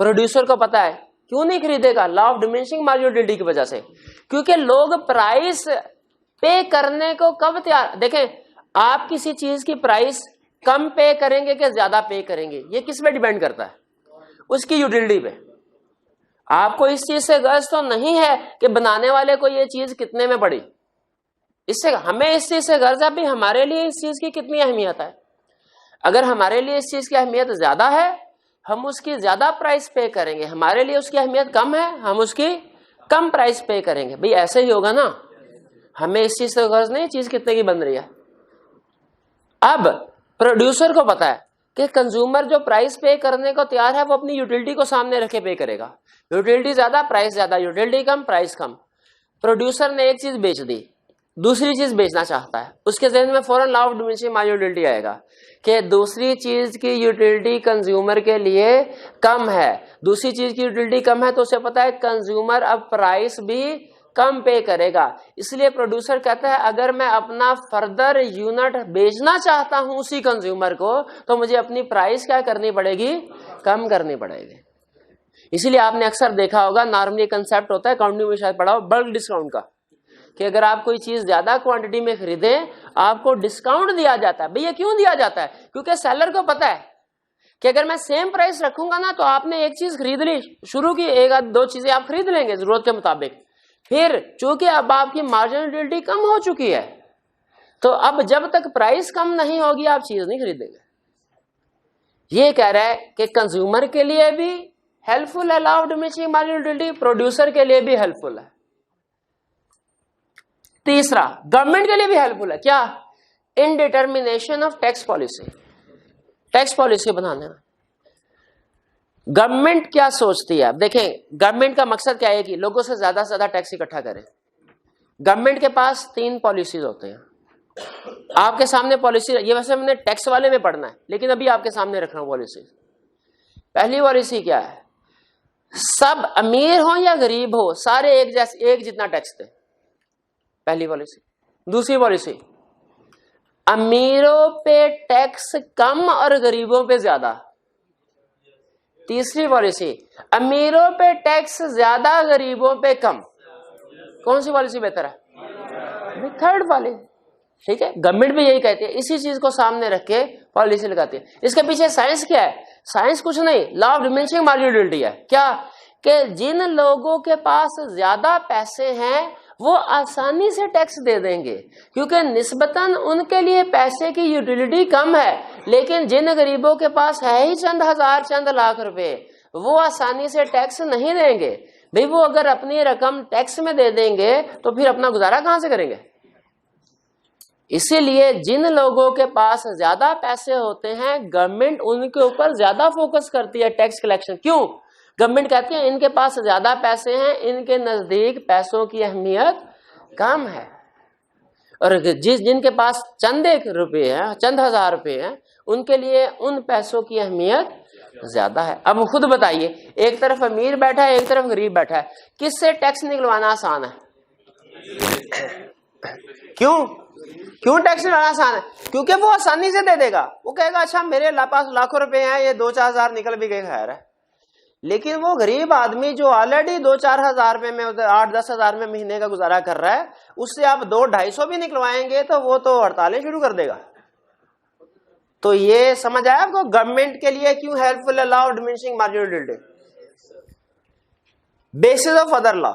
प्रोड्यूसर को पता है क्यों नहीं खरीदेगा? Law of diminishing marginal utility की वजह से। क्योंकि लोग प्राइस पे करने को कब तैयार, देखें, आप किसी चीज की प्राइस कम पे करेंगे कि ज्यादा पे करेंगे, ये किस पे डिपेंड करता है? उसकी यूटिलिटी पे। आपको इस चीज से गर्ज तो नहीं है कि बनाने वाले को ये चीज कितने में पड़ी, इससे हमें इस चीज से गर्ज है भी हमारे लिए इस चीज की कितनी अहमियत है। अगर हमारे लिए इस चीज की अहमियत ज्यादा है, हम उसकी ज्यादा प्राइस पे करेंगे। हमारे लिए उसकी अहमियत कम है, हम उसकी कम प्राइस पे करेंगे। भाई ऐसे ही होगा ना, हमें इस चीज से गर्ज नहीं चीज कितने की बन रही है। अब प्रोड्यूसर को पता है कि कंज्यूमर जो प्राइस पे करने को तैयार है वो अपनी यूटिलिटी को सामने रखे पे करेगा। यूटिलिटी ज्यादा, प्राइस ज्यादा, यूटिलिटी कम, प्राइस कम। प्रोड्यूसर ने एक चीज बेच दी, दूसरी चीज बेचना चाहता है, उसके ज़हन में फौरन law of diminishing marginal utility आएगा कि दूसरी चीज की यूटिलिटी कंज्यूमर के लिए कम है। दूसरी चीज की यूटिलिटी कम है तो उसे पता है कंज्यूमर अब प्राइस भी कम पे करेगा। इसलिए प्रोड्यूसर कहता है अगर मैं अपना फर्दर यूनिट बेचना चाहता हूं उसी कंज्यूमर को, तो मुझे अपनी प्राइस क्या करनी पड़ेगी? कम करनी पड़ेगी। इसीलिए आपने अक्सर देखा होगा, नॉर्मली कंसेप्ट होता है, अकाउंटिंग में शायद पढ़ा हो, बल्क डिस्काउंट का। कि अगर आप कोई चीज ज्यादा क्वांटिटी में खरीदें आपको डिस्काउंट दिया जाता है। भैया क्यों दिया जाता है? क्योंकि सेलर को पता है कि अगर मैं सेम प्राइस रखूंगा ना तो आपने एक चीज खरीद ली, शुरू की एक आध दो चीजें आप खरीद लेंगे जरूरत के मुताबिक, फिर चूंकि अब आपकी मार्जिनल यूटिलिटी कम हो चुकी है तो अब जब तक प्राइस कम नहीं होगी आप चीज नहीं खरीदेंगे। ये कह रहा है कि कंज्यूमर के लिए भी हेल्पफुल है law of diminishing marginal utility, producer के लिए भी हेल्पफुल है। तीसरा, गवर्नमेंट के लिए भी हेल्पफुल है। क्या? In determination of tax policy. Tax policy बनाने में गवर्नमेंट क्या सोचती है? अब देखें, गवर्नमेंट का मकसद क्या है कि लोगों से ज्यादा टैक्स इकट्ठा करें। गवर्नमेंट के पास 3 पॉलिसीज होते हैं। आपके सामने पॉलिसी, ये वैसे हमने टैक्स वाले में पढ़ना है लेकिन अभी आपके सामने रख रहा हूं पॉलिसी। पहली पॉलिसी क्या है? सब अमीर हो या गरीब हो सारे एक जितना टैक्स दे, पहली पॉलिसी। दूसरी पॉलिसी, अमीरों पे टैक्स कम और गरीबों पे ज्यादा। तीसरी पॉलिसी, अमीरों पे टैक्स ज्यादा गरीबों पे कम। कौन सी पॉलिसी बेहतर है? थर्ड वाली। ठीक है, गवर्नमेंट भी यही कहती है, इसी चीज को सामने रख के पॉलिसी लगाती है। इसके पीछे साइंस क्या है? साइंस कुछ नहीं, law of diminishing marginal utility है। क्या? कि जिन लोगों के पास ज्यादा पैसे हैं वो आसानी से टैक्स दे देंगे क्योंकि निस्बतन उनके लिए पैसे की यूटिलिटी कम है, लेकिन जिन गरीबों के पास है ही चंद हजार चंद लाख रुपए वो आसानी से टैक्स नहीं देंगे। भाई वो अगर अपनी रकम टैक्स में दे देंगे तो फिर अपना गुजारा कहां से करेंगे? इसीलिए जिन लोगों के पास ज्यादा पैसे होते हैं गवर्नमेंट उनके ऊपर ज्यादा फोकस करती है टैक्स कलेक्शन। क्यों? गवर्नमेंट कहती है इनके पास ज्यादा पैसे हैं, इनके नजदीक पैसों की अहमियत कम है, और जिनके पास चंद एक रुपए हैं, चंद हजार रुपए हैं, उनके लिए उन पैसों की अहमियत ज्यादा है। अब खुद बताइए, एक तरफ अमीर बैठा है एक तरफ गरीब बैठा है, किससे टैक्स निकलवाना आसान है? क्यों टैक्स निकलवाना आसान है? क्योंकि वो आसानी से दे देगा। वो कहेगा अच्छा मेरे पास लाखों रुपए हैं, ये 2-4 हजार निकल भी गए, खैर है। लेकिन वो गरीब आदमी जो ऑलरेडी 2-4 हजार रुपए में 8-10 हजार में महीने का गुजारा कर रहा है, उससे आप 200-250 भी निकलवाएंगे तो वो तो हड़तालें शुरू कर देगा। तो ये समझ आया आपको गवर्नमेंट के लिए क्यों हेल्पफुल है law of diminishing marginal utility? Basis of other law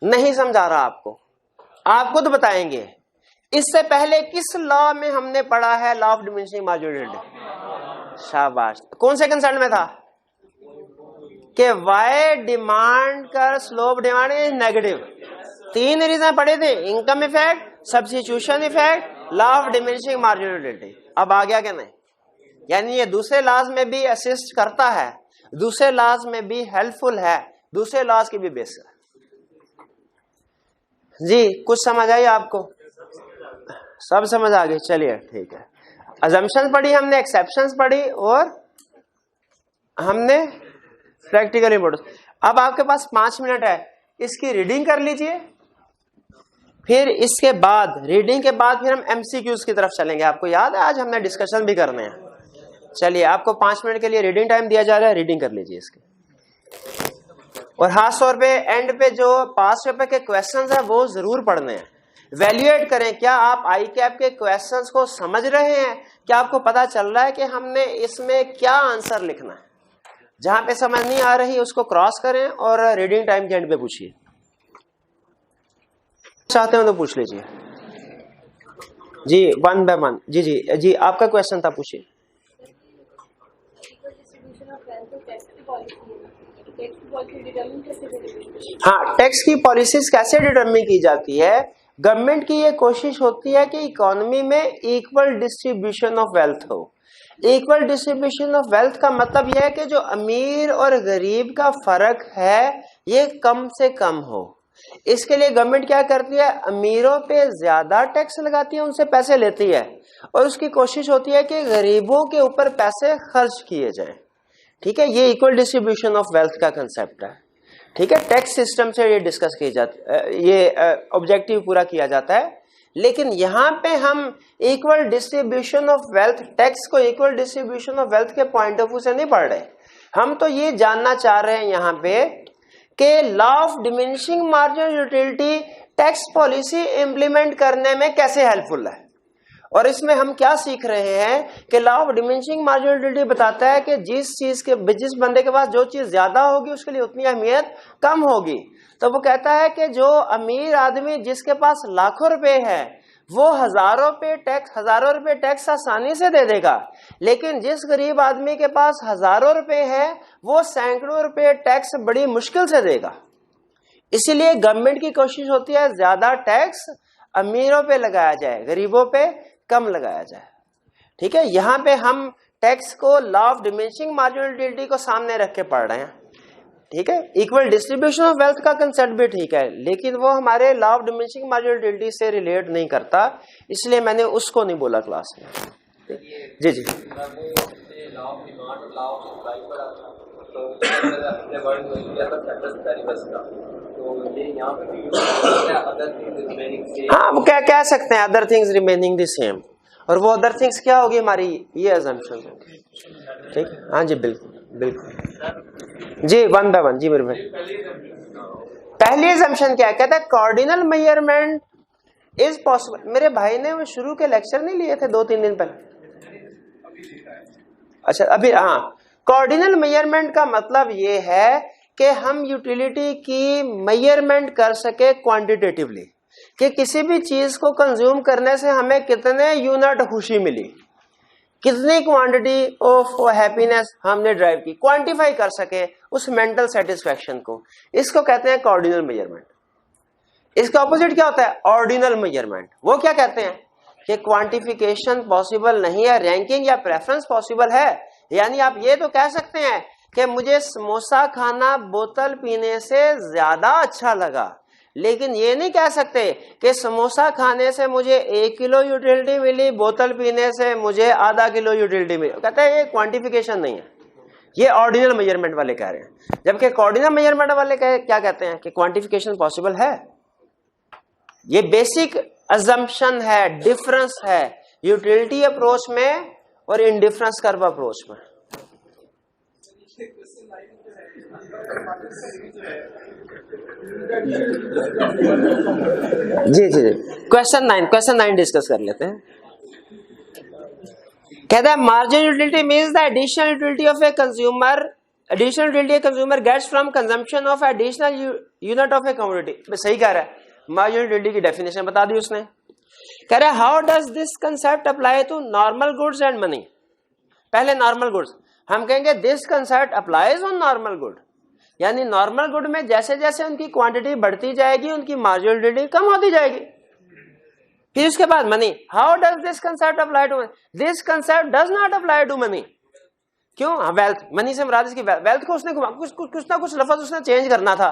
नहीं समझा रहा आपको, आप खुद बताएंगे। इससे पहले किस लॉ में हमने पढ़ा है law of diminishing marginal utility? शाबाश। कौन से कंसर्न में था? कि वाई डिमांड का slope demand is negative. 3 reason पढ़े थे, income effect, substitution effect, law of diminishing marginal utility. अब आ गया क्या? नहीं, यानी ये दूसरे लॉज में भी असिस्ट करता है, दूसरे लॉज में भी हेल्पफुल है, दूसरे लॉज की भी बेस है। जी कुछ समझ आई आपको? सब समझ आ गई? चलिए ठीक है। अजम्पशन पढ़ी हमने, एक्सेप्शंस पढ़ी और हमने प्रैक्टिकल इंपोर्टेंस। अब आपके पास 5 मिनट है, इसकी रीडिंग कर लीजिए, फिर इसके बाद रीडिंग के बाद फिर हम एमसीक्यूज की तरफ चलेंगे। आपको याद है आज हमने डिस्कशन भी करने हैं। चलिए आपको 5 मिनट के लिए रीडिंग टाइम दिया जा रहा है, रीडिंग कर लीजिए इसके। और खास तौर पे एंड पे जो पास्ट पेपर के क्वेश्चंस है वो जरूर पढ़ने हैं। वैल्यूएट करें, क्या आप आई कैप के क्वेश्चंस को समझ रहे हैं? क्या आपको पता चल रहा है कि हमने इसमें क्या आंसर लिखना है? जहां पे समझ नहीं आ रही उसको क्रॉस करें और रीडिंग टाइम के एंड पे पूछिए। चाहते हो तो पूछ लीजिए जी, 1 by 1। जी जी जी आपका क्वेश्चन था, पूछिए। हाँ, टैक्स की पॉलिसीज कैसे डिटरमिन की जाती है? गवर्नमेंट की ये कोशिश होती है कि इकोनॉमी में इक्वल डिस्ट्रीब्यूशन ऑफ वेल्थ हो। इक्वल डिस्ट्रीब्यूशन ऑफ वेल्थ का मतलब यह है कि जो अमीर और गरीब का फर्क है ये कम से कम हो। इसके लिए गवर्नमेंट क्या करती है? अमीरों पे ज्यादा टैक्स लगाती है, उनसे पैसे लेती है, और उसकी कोशिश होती है कि गरीबों के ऊपर पैसे खर्च किए जाएं। ठीक है, ये इक्वल डिस्ट्रीब्यूशन ऑफ वेल्थ का कंसेप्ट है। ठीक है, टैक्स सिस्टम से ये डिस्कस की जाती, ये ऑब्जेक्टिव पूरा किया जाता है। लेकिन यहाँ पे हम equal distribution of wealth, tax को इक्वल डिस्ट्रीब्यूशन ऑफ वेल्थ के पॉइंट ऑफ व्यू से नहीं पढ़ रहे। हम तो ये जानना चाह रहे हैं यहाँ पे कि law of diminishing marginal utility tax policy implement करने में कैसे हेल्पफुल है। और इसमें हम क्या सीख रहे हैं कि law of diminishing marginal utility बताता है कि जिस बंदे के पास जो चीज ज्यादा होगी उसके लिए उतनी अहमियत कम होगी। तो वो कहता है कि जो अमीर आदमी जिसके पास लाखों रुपए है वो हजारों रुपए टैक्स आसानी से दे देगा, लेकिन जिस गरीब आदमी के पास हजारों रुपए है वो सैकड़ों रुपए टैक्स बड़ी मुश्किल से देगा। इसीलिए गवर्नमेंट की कोशिश होती है ज्यादा टैक्स अमीरों पे लगाया जाए, गरीबों पे कम लगाया जाए। ठीक है, यहाँ पे हम टैक्स को law of diminishing marginal utility को सामने रख के पढ़ रहे हैं। ठीक है, इक्वल डिस्ट्रीब्यूशन ऑफ वेल्थ का कंसेप्ट भी ठीक है, लेकिन वो हमारे law of diminishing marginal utility से रिलेट नहीं करता, इसलिए मैंने उसको नहीं बोला क्लास में। जी जी हाँ, वो क्या कह सकते हैं other things remaining the same, और वो अदर थिंग्स क्या होगी हमारी ये अजम्पशन होगी। ठीक है, हाँ जी बिल्कुल बिल्कुल जी, वन बाय वन जी मेरे भाई। पहली अजम्पशन क्या है, कहता है कॉर्डिनल मेजरमेंट इज पॉसिबल। मेरे भाई ने वो शुरू के लेक्चर नहीं लिए थे 2-3 दिन पहले? अच्छा अभी, हाँ, कॉर्डिनल मेजरमेंट का मतलब ये है कि हम यूटिलिटी की मेजरमेंट कर सके क्वांटिटेटिवली, कि किसी भी चीज को कंज्यूम करने से हमें कितने यूनिट खुशी मिली, कितनी क्वांटिटी ऑफ हैप्पीनेस हमने ड्राइव की, क्वांटिफाई कर सके उस मेंटल सेटिस्फैक्शन को। इसको कहते हैं कॉर्डिनल मेजरमेंट। इसका ऑपोजिट क्या होता है, ऑर्डिनल मेजरमेंट। वो क्या कहते हैं कि क्वांटिफिकेशन पॉसिबल नहीं है, रैंकिंग या प्रेफरेंस पॉसिबल है। यानी आप ये तो कह सकते हैं कि मुझे समोसा खाना बोतल पीने से ज्यादा अच्छा लगा, लेकिन ये नहीं कह सकते कि समोसा खाने से मुझे 1 किलो यूटिलिटी मिली, बोतल पीने से मुझे आधा किलो यूटिलिटी मिली। कहते हैं ये क्वांटिफिकेशन नहीं है, ये ऑर्डिनल मेजरमेंट वाले कह रहे हैं। जबकि कॉर्डिनल मेजरमेंट वाले क्या कहते हैं कि क्वांटिफिकेशन पॉसिबल है। ये बेसिक अजम्पशन है, डिफरेंस है यूटिलिटी अप्रोच में और इंडिफरेंस कर्व अप्रोच में। जी जी जी, क्वेश्चन 9 डिस्कस कर लेते हैं। कहता है marginal utility means the additional utility of a consumer, additional utility consumer gets from consumption of additional unit of a commodity. सही कह रहा है, मार्जिनल यूटिलिटी की डेफिनेशन बता दी उसने। कह रहा है how does this concept apply to normal goods and money. पहले नॉर्मल गुड्स, हम कहेंगे this concept applies on normal good, यानी नॉर्मल गुड में जैसे जैसे उनकी क्वांटिटी बढ़ती जाएगी उनकी मार्जिनल यूटिलिटी कम होती जाएगी। फिर उसके बाद money, how does this concept apply to money, this concept does not apply to money. क्यों, वेल्थ, मनी से मुराद इसकी वेल्थ को उसने कुछ ना कुछ लफ्ज उसने चेंज करना था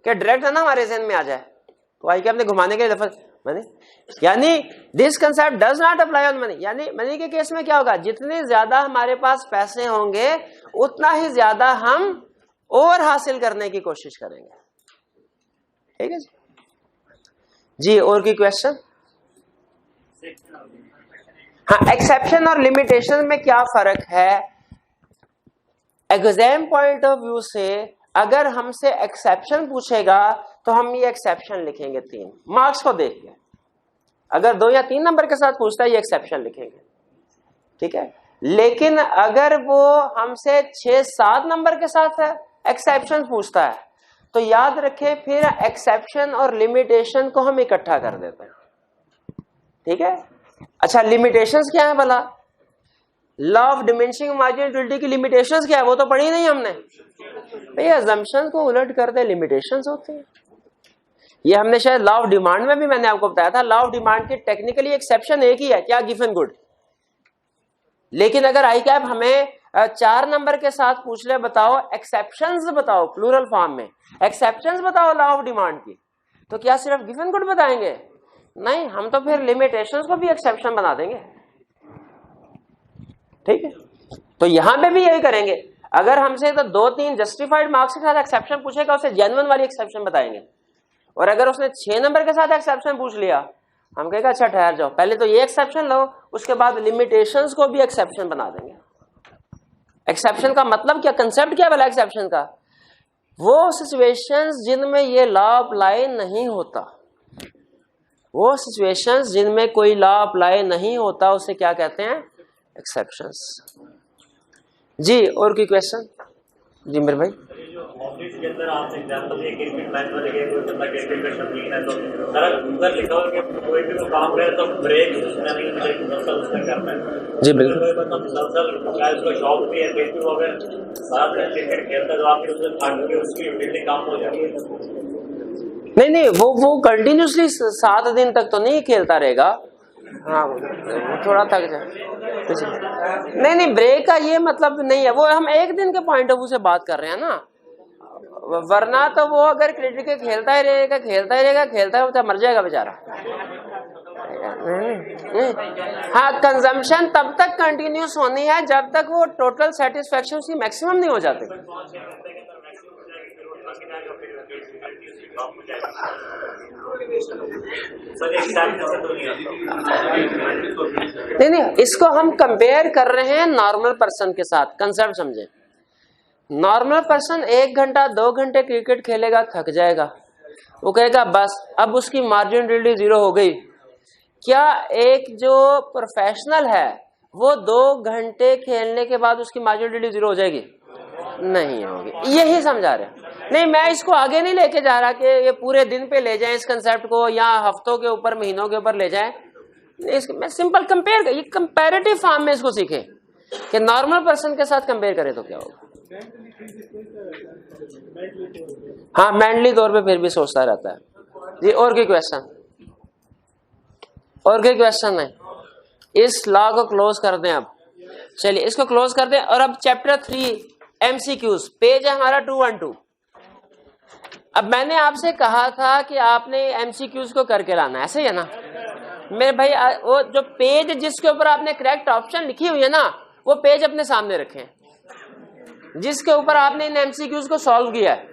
कि डायरेक्ट ना हमारे ज़हन में आ जाए, तो आई के हमने घुमाने के लफ्ज मनी, यानी this concept does not apply on money. यानी मनी के केस में क्या होगा, जितने ज्यादा हमारे पास पैसे होंगे उतना ही ज्यादा हम और हासिल करने की कोशिश करेंगे। ठीक है जी, और की क्वेश्चन? हाँ, एक्सेप्शन और लिमिटेशन में क्या फर्क है। एग्जाम पॉइंट ऑफ व्यू से अगर हमसे एक्सेप्शन पूछेगा तो हम ये एक्सेप्शन लिखेंगे 3 मार्क्स को देख के। अगर 2 या 3 नंबर के साथ पूछता है ये एक्सेप्शन लिखेंगे, ठीक है। लेकिन अगर वो हमसे 6-7 नंबर के साथ है एक्सेप्शन पूछता है तो याद रखें फिर एक्सेप्शन और लिमिटेशन को हम इकट्ठा कर देते हैं। ठीक है, अच्छा लिमिटेशंस क्या है भला? Law of diminishing marginal utility की लिमिटेशंस क्या है वो तो पढ़ी नहीं हमने। भैया अजम्पशन को उलट कर दे, लिमिटेशंस होती है। ये हमने शायद लॉ ऑफ डिमांड में भी मैंने आपको बताया था, लॉ ऑफ डिमांड की टेक्निकली एक्सेप्शन एक ही है, क्या, गिवन गुड। लेकिन अगर आई कैप हमें 4 नंबर के साथ पूछ ले, बताओ एक्सेप्शंस बताओ प्लूरल फॉर्म में, एक्सेप्शंस बताओ लॉ ऑफ डिमांड की, तो क्या सिर्फ गिवन गुड बताएंगे? नहीं, हम तो फिर लिमिटेशंस को भी एक्सेप्शन बना देंगे। ठीक है, तो यहां पे भी यही करेंगे। अगर हमसे तो 2-3 जस्टिफाइड मार्क्स के साथ एक्सेप्शन पूछेगा उसे जेन्युइन वाली एक्सेप्शन बताएंगे, और अगर उसने 6 नंबर के साथ एक्सेप्शन पूछ लिया हम कहेगा अच्छा ठहर जाओ, पहले तो ये एक्सेप्शन लो, उसके बाद लिमिटेशंस को भी एक्सेप्शन बना देंगे। एक्सेप्शन का मतलब क्या, कंसेप्ट क्या भला एक्सेप्शन का? वो सिचुएशंस जिनमें ये लॉ अप्लाई नहीं होता, वो सिचुएशंस जिनमें कोई लॉ अप्लाई नहीं होता उसे क्या कहते हैं? एक्सेप्शंस। जी और कोई क्वेश्चन? जी मेरे भाई। ऑफिस के अंदर आप एग्जांपल ये क्रिकेट मैच में लगे कोई बंदा क्रिकेट का शौकीन है तो सर ऊपर लिखा हो कि कोई भी वो काम करे तो ब्रेक उसने नहीं मिले मुसलसल उसने करना है। जी बिल्कुल। कोई बंदा मुसलसल चाहे उसको शौक भी है फिर भी वो अगर साथ में क्रिकेट खेलता तो आपके उससे थक के उसकी यूटिलिटी कम हो जाती है। नहीं वो कंटिन्यूसली 7 दिन तक तो नहीं खेलता रहेगा। हाँ वो थोड़ा थक जाए। नहीं ब्रेक का ये मतलब नहीं है, वो हम एक दिन के पॉइंट ऑफ व्यू से बात कर रहे हैं ना, वरना तो वो अगर क्रिकेट खेलता ही रहेगा मर जाएगा बेचारा। हाँ कंजम्पशन तब तक कंटिन्यूस होनी है जब तक वो टोटल सेटिस्फेक्शन उसकी मैक्सिमम नहीं हो जाती। नहीं इसको हम कंपेयर कर रहे हैं नॉर्मल पर्सन के साथ। कंसेप्ट समझे, नॉर्मल पर्सन 1 घंटा 2 घंटे क्रिकेट खेलेगा, थक जाएगा, वो कहेगा बस अब उसकी मार्जिनलिटी 0 हो गई। क्या एक जो प्रोफेशनल है वो 2 घंटे खेलने के बाद उसकी मार्जिनलिटी 0 हो जाएगी? नहीं होगी। यही समझा रहे हैं। नहीं मैं इसको आगे नहीं लेके जा रहा कि ये पूरे दिन पे ले जाएं इस कंसेप्ट को, या हफ्तों के ऊपर महीनों के ऊपर ले जाएं। मैं सिंपल कंपेयर, ये कंपैरेटिव फॉर्म में इसको सीखे कि नॉर्मल पर्सन के साथ कंपेयर करें तो क्या होगा। हाँ मेंटली तौर पे फिर भी सोचता रहता है। जी और कोई क्वेश्चन? और कोई क्वेश्चन है? इस लॉ को क्लोज कर दें अब। चलिए इसको क्लोज कर दें और अब चैप्टर 3 MCQs, पेज है हमारा 212। अब मैंने आपसे कहा था कि आपने MCQs को करके लाना, ऐसे ही है ना मेरे भाई? वो जो पेज जिसके ऊपर आपने करेक्ट ऑप्शन लिखी हुई है ना, वो पेज अपने सामने रखें जिसके ऊपर आपने इन MCQs को सॉल्व किया है।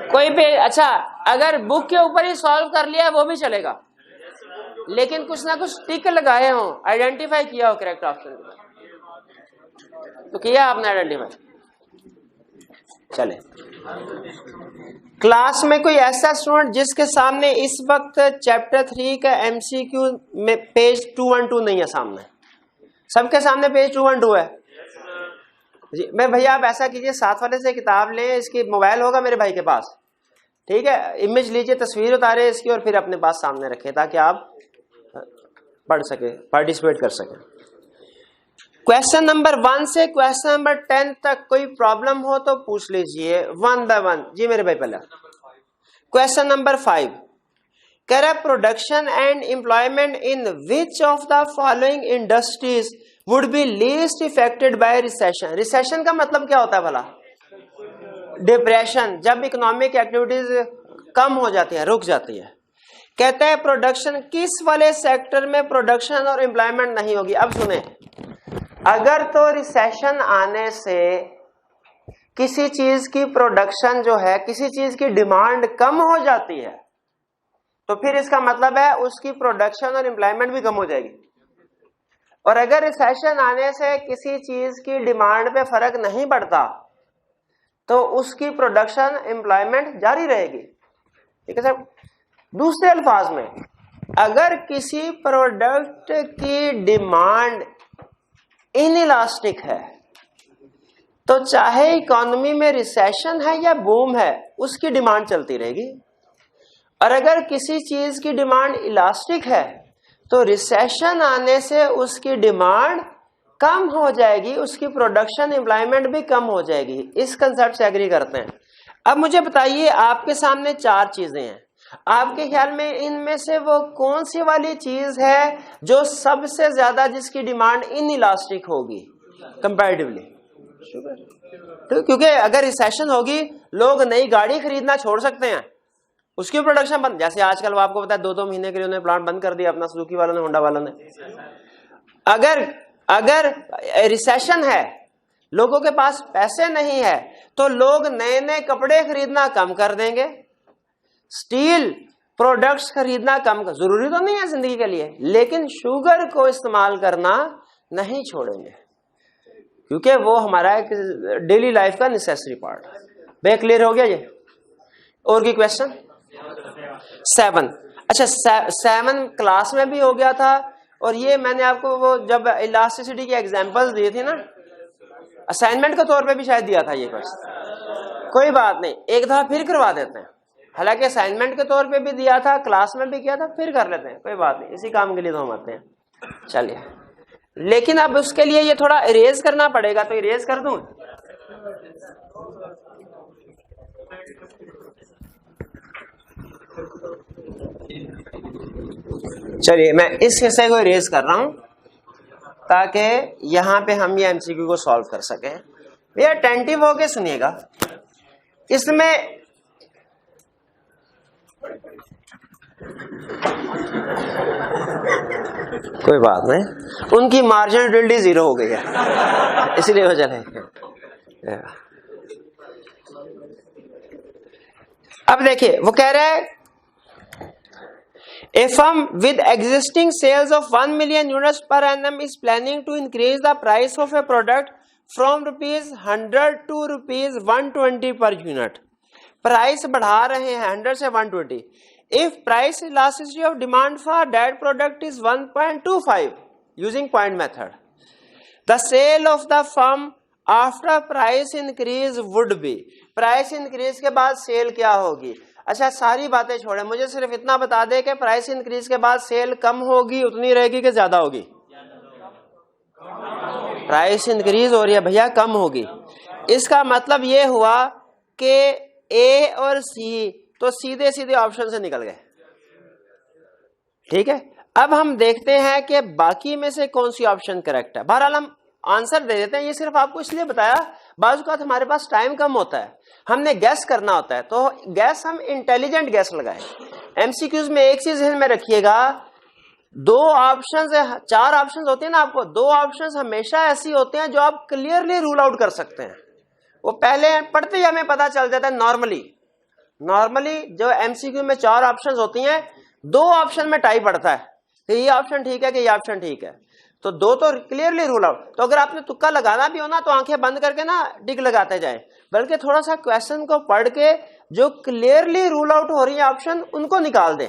कोई पेज, अच्छा अगर बुक के ऊपर ही सॉल्व कर लिया है वो भी चलेगा, लेकिन कुछ ना कुछ टिक लगाए हो, आइडेंटिफाई किया हो करेक्ट ऑप्शन, तो किया आपने आइडेंटिफाई। चले क्लास में कोई ऐसा स्टूडेंट जिसके सामने इस वक्त चैप्टर 3 का MCQ में पेज 212 नहीं है सामने? सबके सामने पेज 212 है जी। मैं भैया आप ऐसा कीजिए, साथ वाले से किताब लें, इसकी मोबाइल होगा मेरे भाई के पास, ठीक है, इमेज लीजिए, तस्वीर उतारे इसकी और फिर अपने पास सामने रखें ताकि आप पढ़ सके, पार्टिसिपेट कर सके। क्वेश्चन नंबर 1 से क्वेश्चन नंबर 10 तक कोई प्रॉब्लम हो तो पूछ लीजिए 1 बाय 1। जी मेरे भाई पहला क्वेश्चन नंबर 5 कह रहा है production and employment in which of the following industries would be least affected by recession. Recession का मतलब क्या होता है भला? डिप्रेशन, जब इकोनॉमिक एक्टिविटीज कम हो जाती है, रुक जाती है। कहता है प्रोडक्शन, किस वाले सेक्टर में प्रोडक्शन और एम्प्लॉयमेंट नहीं होगी? अब सुने, अगर तो रिसेशन आने से किसी चीज की प्रोडक्शन जो है, किसी चीज की डिमांड कम हो जाती है, तो फिर इसका मतलब है उसकी प्रोडक्शन और एम्प्लॉयमेंट भी कम हो जाएगी। और अगर रिसेशन आने से किसी चीज की डिमांड पे फर्क नहीं पड़ता तो उसकी प्रोडक्शन एम्प्लॉयमेंट जारी रहेगी। ठीक है सर? दूसरे अल्फाज में, अगर किसी प्रोडक्ट की डिमांड इनइलास्टिक है तो चाहे इकोनॉमी में रिसेशन है या बूम है, उसकी डिमांड चलती रहेगी। और अगर किसी चीज की डिमांड इलास्टिक है तो रिसेशन आने से उसकी डिमांड कम हो जाएगी, उसकी प्रोडक्शन एम्प्लॉयमेंट भी कम हो जाएगी। इस कंसेप्ट से एग्री करते हैं। अब मुझे बताइए, आपके सामने 4 चीजें हैं, आपके ख्याल में इनमें से वो कौन सी वाली चीज है जो सबसे ज्यादा जिसकी डिमांड इनइलास्टिक होगी कंपैरेटिवली? तो क्योंकि अगर रिसेशन होगी लोग नई गाड़ी खरीदना छोड़ सकते हैं, उसकी प्रोडक्शन बंद, जैसे आजकल वो आपको पता है 2-2 महीने के लिए उन्होंने प्लांट बंद कर दिया अपना, सुजुकी वालों ने, होंडा वालों ने। अगर रिसेशन है, लोगों के पास पैसे नहीं है, तो लोग नए नए कपड़े खरीदना कम कर देंगे, स्टील प्रोडक्ट्स खरीदना कम कर, जरूरी तो नहीं है जिंदगी के लिए, लेकिन शुगर को इस्तेमाल करना नहीं छोड़ेंगे क्योंकि वो हमारा एक डेली लाइफ का नेसेसरी पार्ट है। भाई क्लियर हो गया ये? और की क्वेश्चन? 7। अच्छा 7 क्लास में भी हो गया था, और ये मैंने आपको वो जब इलास्टिसिटी की एग्जांपल्स दी थी ना, असाइनमेंट के तौर पे भी शायद दिया था ये क्वेश्चन। कोई बात नहीं, एक दफा फिर करवा देते हैं, हालांकि असाइनमेंट के तौर पे भी दिया था, क्लास में भी किया था, फिर कर लेते हैं, कोई बात नहीं, इसी काम के लिए तो हम आते हैं। चलिए, लेकिन अब उसके लिए ये थोड़ा इरेज करना पड़ेगा, तो इरेज कर दूं। चलिए मैं इस हिस्से को इरेज कर रहा हूं ताकि यहां पे हम ये एमसीक्यू को सॉल्व कर सकें। भैया अटेंटिव होके सुनिएगा, इसमें कोई बात नहीं, उनकी मार्जिन यूटिलिटी 0 हो गई है इसलिए हो चले। अब देखिए वो कह रहा है, A firm with existing sales of 1 million units per annum is planning to increase the price of a product from rupees 100 to rupees 120 per unit. Price बढ़ा रहे हैं 100 से 120. If price elasticity of demand for that product is 1.25 using point method, the sale of the firm after price increase would be. Price increase के बाद cell क्या होगी? अच्छा सारी बातें छोड़े, मुझे सिर्फ इतना बता दे कि प्राइस इंक्रीज के बाद सेल कम होगी, उतनी रहेगी कि ज्यादा होगी? प्राइस इंक्रीज हो रही है भैया, कम होगी। इसका मतलब ये हुआ कि ए और सी तो सीधे सीधे ऑप्शन से निकल गए, ठीक है। अब हम देखते हैं कि बाकी में से कौन सी ऑप्शन करेक्ट है। बहरहाल हम आंसर दे देते हैं, ये सिर्फ आपको इसलिए बताया, बाज़ औक़ात हमारे पास टाइम कम होता है, हमने गैस करना होता है, तो गैस हम इंटेलिजेंट गैस लगाएं। एमसीक्यूज में एक चीज ध्यान में रखिएगा, 2 ऑप्शंस है, 4 ऑप्शंस होते हैं ना आपको, 2 ऑप्शंस हमेशा ऐसी होते हैं जो आप क्लियरली रूल आउट कर सकते हैं। वो पहले पढ़ते ही हमें पता चल जाता है। नॉर्मली जो एमसीक्यू में 4 ऑप्शंस होती हैं, 2 ऑप्शन में टाई पड़ता है कि ये ऑप्शन ठीक है कि ये ऑप्शन ठीक है, तो 2 तो क्लियरली रूल आउट। तो अगर आपने तुक्का लगाना भी हो ना, तो आंखें बंद करके ना टिक लगाते जाए, बल्कि थोड़ा सा क्वेश्चन को पढ़ के जो क्लियरली रूल आउट हो रही है ऑप्शन, उनको निकाल दें,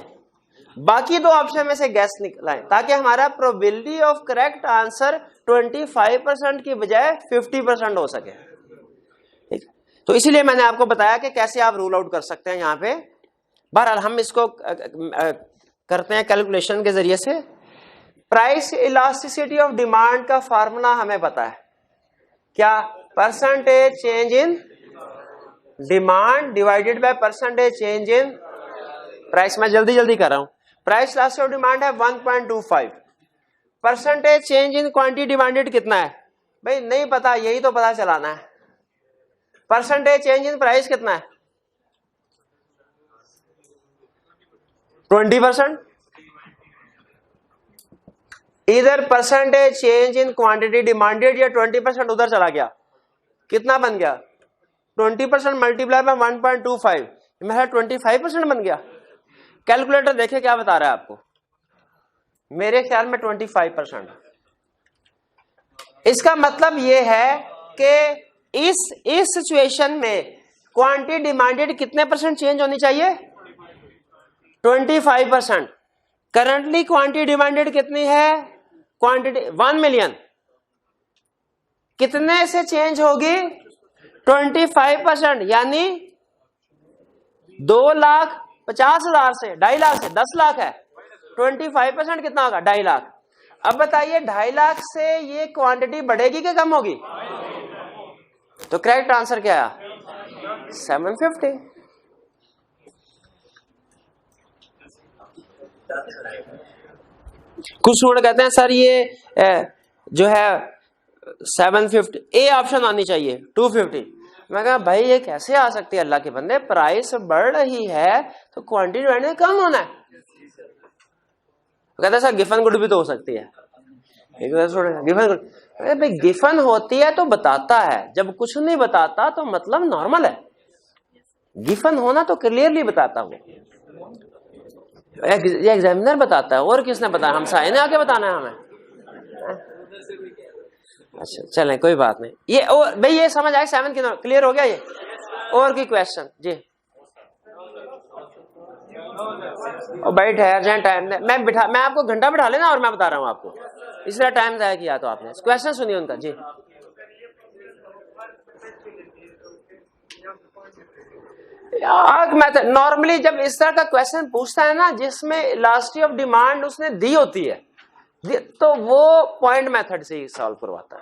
बाकी 2 ऑप्शन में से गैस निकालें, ताकि हमारा प्रोबेबिलिटी ऑफ करेक्ट आंसर 25% की बजाय 50% हो सके। ठीक, तो इसीलिए मैंने आपको बताया कि कैसे आप रूल आउट कर सकते हैं यहाँ पे। बहरहाल हम इसको करते हैं कैलकुलेशन के जरिए से। प्राइस इलास्टिसिटी ऑफ डिमांड का फार्मूला हमें पता है क्या? Percentage change in demand divided by percentage change in price. मैं जल्दी कर रहा हूं। प्राइस इलास्टिसिटी ऑफ डिमांड है 1.25, percentage change in quantity demanded कितना है भाई? नहीं पता, यही तो पता चलाना है। परसेंटेज चेंज इन प्राइस कितना है? 20%। इधर percentage change in quantity demanded या 20% उधर चला गया, कितना बन गया? 20% मल्टीप्लाई बाय 1.25, मेरा 25% बन गया। कैलकुलेटर देखे क्या बता रहा है आपको? मेरे ख्याल में 25%। इसका मतलब यह है कि इस सिचुएशन में क्वांटिटी डिमांडेड कितने परसेंट चेंज होनी चाहिए? 25%। करंटली क्वांटिटी डिमांडेड कितनी है? क्वांटिटी 1 मिलियन, कितने से चेंज होगी? 25%, यानी 2,50,000 से, 2.5 लाख से 10 लाख है, 25% कितना होगा? 2.5 लाख। अब बताइए 2.5 लाख से ये क्वांटिटी बढ़ेगी कि कम होगी? तो करेक्ट आंसर क्या है? 750। कुछ स्टूडेंट कहते हैं सर ये जो है 750, ए ऑप्शन आनी चाहिए 250। मैं कहा भाई ये कैसे आ सकती है अल्लाह के बंदे, प्राइस बढ़ रही है तो क्वांटिटी कम होना है। कहते हैं सर गिफन गुड भी तो हो सकती है। गिफन गुड, भाई गिफन होती है तो बताता है, जब कुछ नहीं बताता तो मतलब नॉर्मल है। गिफन होना तो क्लियरली बताता हूँ, ये एग्जामिनर बताता है, और किसने बताया? हम साए ने आके बताना है हमें। अच्छा चलें कोई बात नहीं। ये भाई ये समझ आए 7 की क्लियर हो गया ये? और की क्वेश्चन जी? और भाई ठहर जाए, टाइम मैं आपको घंटा बिठा लेना और मैं बता रहा हूँ आपको, इसलिए टाइम ज़ाया किया तो आपने। क्वेश्चन सुनिए उनका जी। मेथड नॉर्मली जब इस तरह का क्वेश्चन पूछता है ना जिसमें इलास्टिसिटी ऑफ डिमांड उसने दी होती है, तो वो पॉइंट मेथड से ही सॉल्व करवाता है।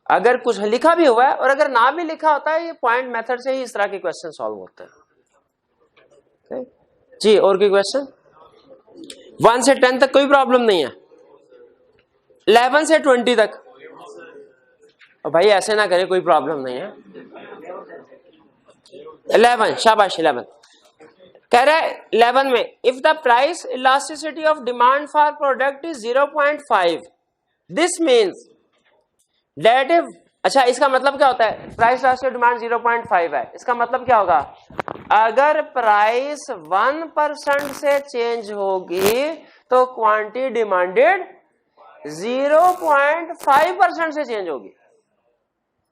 अगर कुछ लिखा भी हुआ है और अगर ना भी लिखा होता है, ये पॉइंट मेथड से ही इस तरह के क्वेश्चन सॉल्व होते हैं जी। और कोई क्वेश्चन? 1 से 10 तक कोई प्रॉब्लम नहीं है, 11 से 20 तक। और भाई ऐसे ना करे, कोई प्रॉब्लम नहीं है। 11, शाबाश 11 कह रहा है। 11 में if the price elasticity of demand for product is 0.5, this means that if, अच्छा इसका मतलब क्या होता है? प्राइस इलास्टिसिटी डिमांड 0.5 है, इसका मतलब क्या होगा? अगर प्राइस 1% से चेंज होगी तो क्वांटिटी डिमांडेड 0.5% से चेंज होगी।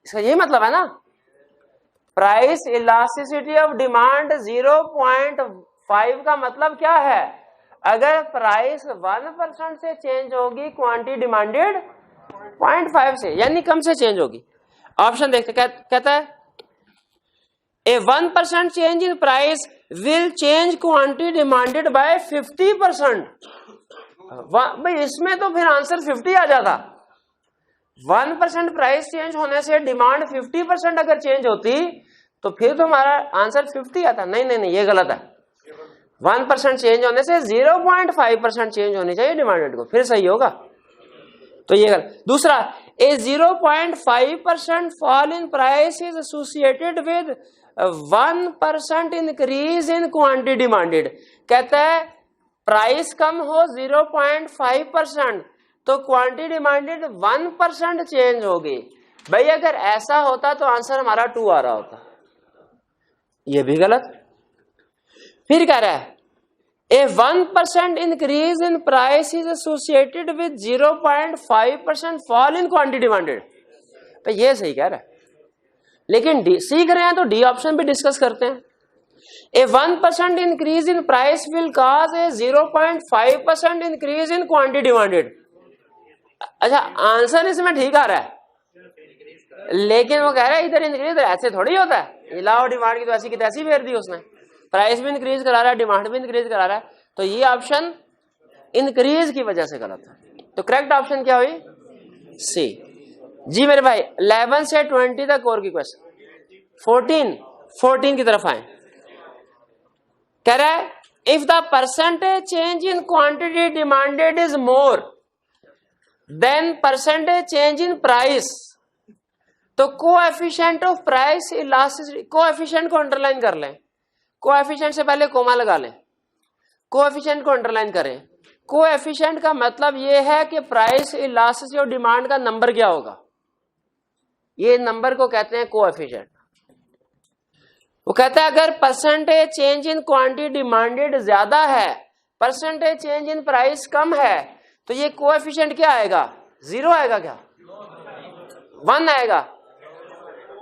इसका यही मतलब है ना। प्राइस इलास्टिसिटी ऑफ डिमांड 0.5 का मतलब क्या है? अगर प्राइस 1% से चेंज होगी, क्वांटिटी डिमांडेड 0.5 से, यानी कम से चेंज होगी। ऑप्शन देखते, कहता है ए 1% change in price will change quantity demanded by 50%। भाई इसमें तो फिर आंसर 50 आ जाता। 1% प्राइस चेंज होने से डिमांड 50% अगर चेंज होती तो फिर तो हमारा आंसर 50 आता। नहीं नहीं नहीं, ये गलत है। 1% चेंज होने से 0.5% चेंज होनी चाहिए डिमांड को, फिर सही होगा। तो ये गलत। दूसरा, ए 0.5% fall in price is associated with 1% increase in quantity demanded. कहता है प्राइस कम हो 0.5% तो क्वांटिटी डिमांडेड 1% चेंज होगी। भाई अगर ऐसा होता तो आंसर हमारा 2 आ रहा होता, ये भी गलत। फिर कह रहा है ए 1% increase in price is associated with 0.5% fall in quantity demanded. तो ये सही कह रहा है, लेकिन सीख रहे हैं तो डी ऑप्शन भी डिस्कस करते हैं। ए 1% increase in price will cause A 0.5% increase in quantity demanded. अच्छा आंसर इसमें ठीक आ रहा है, लेकिन वो कह रहा है इधर इंक्रीज, ऐसे थोड़ी होता है। इलावा डिमांड की तो ऐसी की तैसी फेर दी उसने, प्राइस भी इंक्रीज करा रहा है, डिमांड भी इंक्रीज करा रहा है, तो ये ऑप्शन इंक्रीज की वजह से गलत है। तो करेक्ट ऑप्शन क्या हुई? सी। जी मेरे भाई 11 से 20 तक और की क्वेश्चन। 14 की तरफ आए। कह रहा है if the percentage change in quantity demanded is more than percentage change in price, तो coefficient of price elasticity, coefficient को अंडरलाइन कर लें। कोएफिशिएंट से पहले कोमा लगा लें, कोएफिशिएंट को अंडरलाइन करें। कोएफिशिएंट का मतलब यह है कि प्राइस इलास्टिसिटी और डिमांड का नंबर क्या होगा, ये नंबर को कहते हैं कोएफिशिएंट। वो कहता है अगर percentage change in quantity demanded ज्यादा है, परसेंटेज चेंज इन प्राइस कम है, तो ये कोएफिशिएंट क्या आएगा? 0 आएगा क्या? 1 आएगा?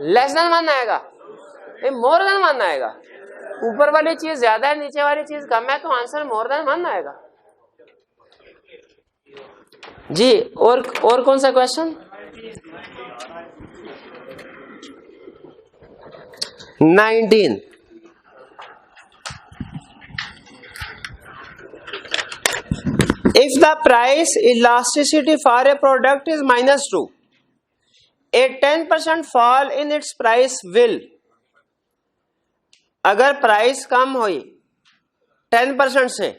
लेस देन 1 आएगा? मोर देन 1 आएगा। ऊपर वाली चीज ज्यादा है, नीचे वाली चीज कम है, तो आंसर मोर देन 1 आएगा। जी और कौन सा question? 19। If the price elasticity for a product is -2, a 10% fall in its price will, अगर प्राइस कम हुई 10% से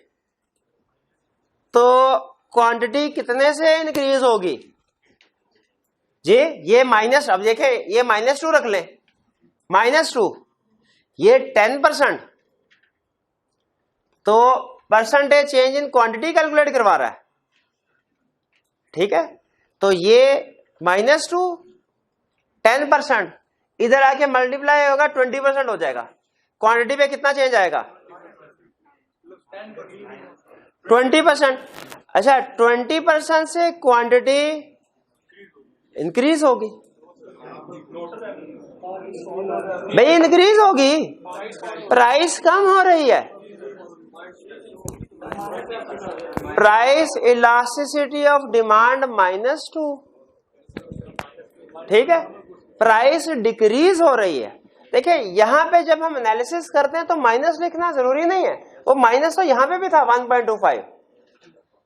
तो क्वांटिटी कितने से इंक्रीज होगी? जी ये माइनस, अब देखें ये -2 रख लें, -2 ये 10%, तो percentage change in quantity calculate करवा रहा है, ठीक है। तो ये -2 10% इधर आके मल्टीप्लाई होगा 20% हो जाएगा। क्वांटिटी पे कितना चेंज आएगा? 20%। अच्छा 20% से क्वांटिटी इंक्रीज होगी, भाई इंक्रीज होगी, प्राइस कम हो रही है, प्राइस इलास्टिसिटी ऑफ डिमांड -2। ठीक है, प्राइस डिक्रीज हो रही है। देखिए यहां पे जब हम एनालिसिस करते हैं तो माइनस लिखना जरूरी नहीं है, वो माइनस तो यहां पे भी था 1.25,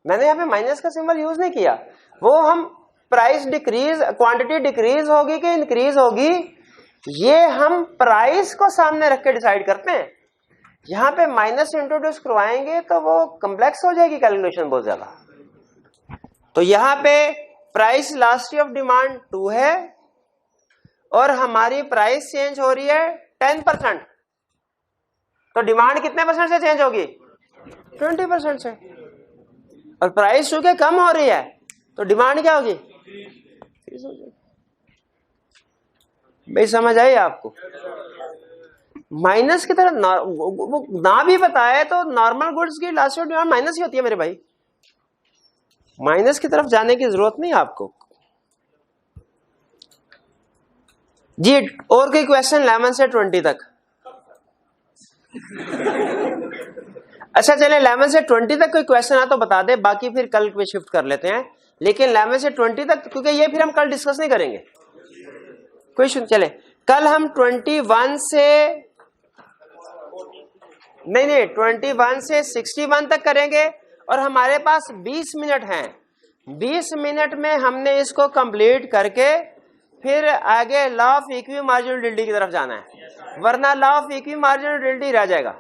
मैंने यहां पे माइनस का सिंबल यूज नहीं किया। वो हम प्राइस डिक्रीज, क्वांटिटी डिक्रीज होगी कि इंक्रीज होगी, ये हम प्राइस को सामने रख के डिसाइड करते हैं। यहां पे माइनस इंट्रोड्यूस करवाएंगे तो वो कॉम्प्लेक्स हो जाएगी कैलकुलेशन बहुत ज्यादा। तो यहां पे प्राइस इलास्टिसिटी ऑफ डिमांड 2 है और हमारी प्राइस चेंज हो रही है 10%, तो डिमांड कितने परसेंट से चेंज होगी? 20% से। और प्राइस चूंकि कम हो रही है तो डिमांड क्या होगी? भाई समझ आई आपको? माइनस की तरह ना भी बताए तो नॉर्मल गुड्स की इलास्टिसिटी डिमांड माइनस ही होती है मेरे भाई, माइनस की तरफ जाने की जरूरत नहीं आपको जी। और कोई क्वेश्चन 11 से 20 तक? अच्छा चले 11 से 20 तक कोई क्वेश्चन आ तो बता दे, बाकी फिर कल पे शिफ्ट कर लेते हैं। लेकिन 11 से 20 तक, क्योंकि ये फिर हम कल डिस्कस नहीं करेंगे। क्वेश्चन चले, कल हम 21 से नहीं 21 से 61 तक करेंगे और हमारे पास 20 मिनट हैं। 20 मिनट में हमने इसको कंप्लीट करके फिर आगे law of equi marginal utility की तरफ जाना है, वरना law of equi marginal utility रह जाएगा।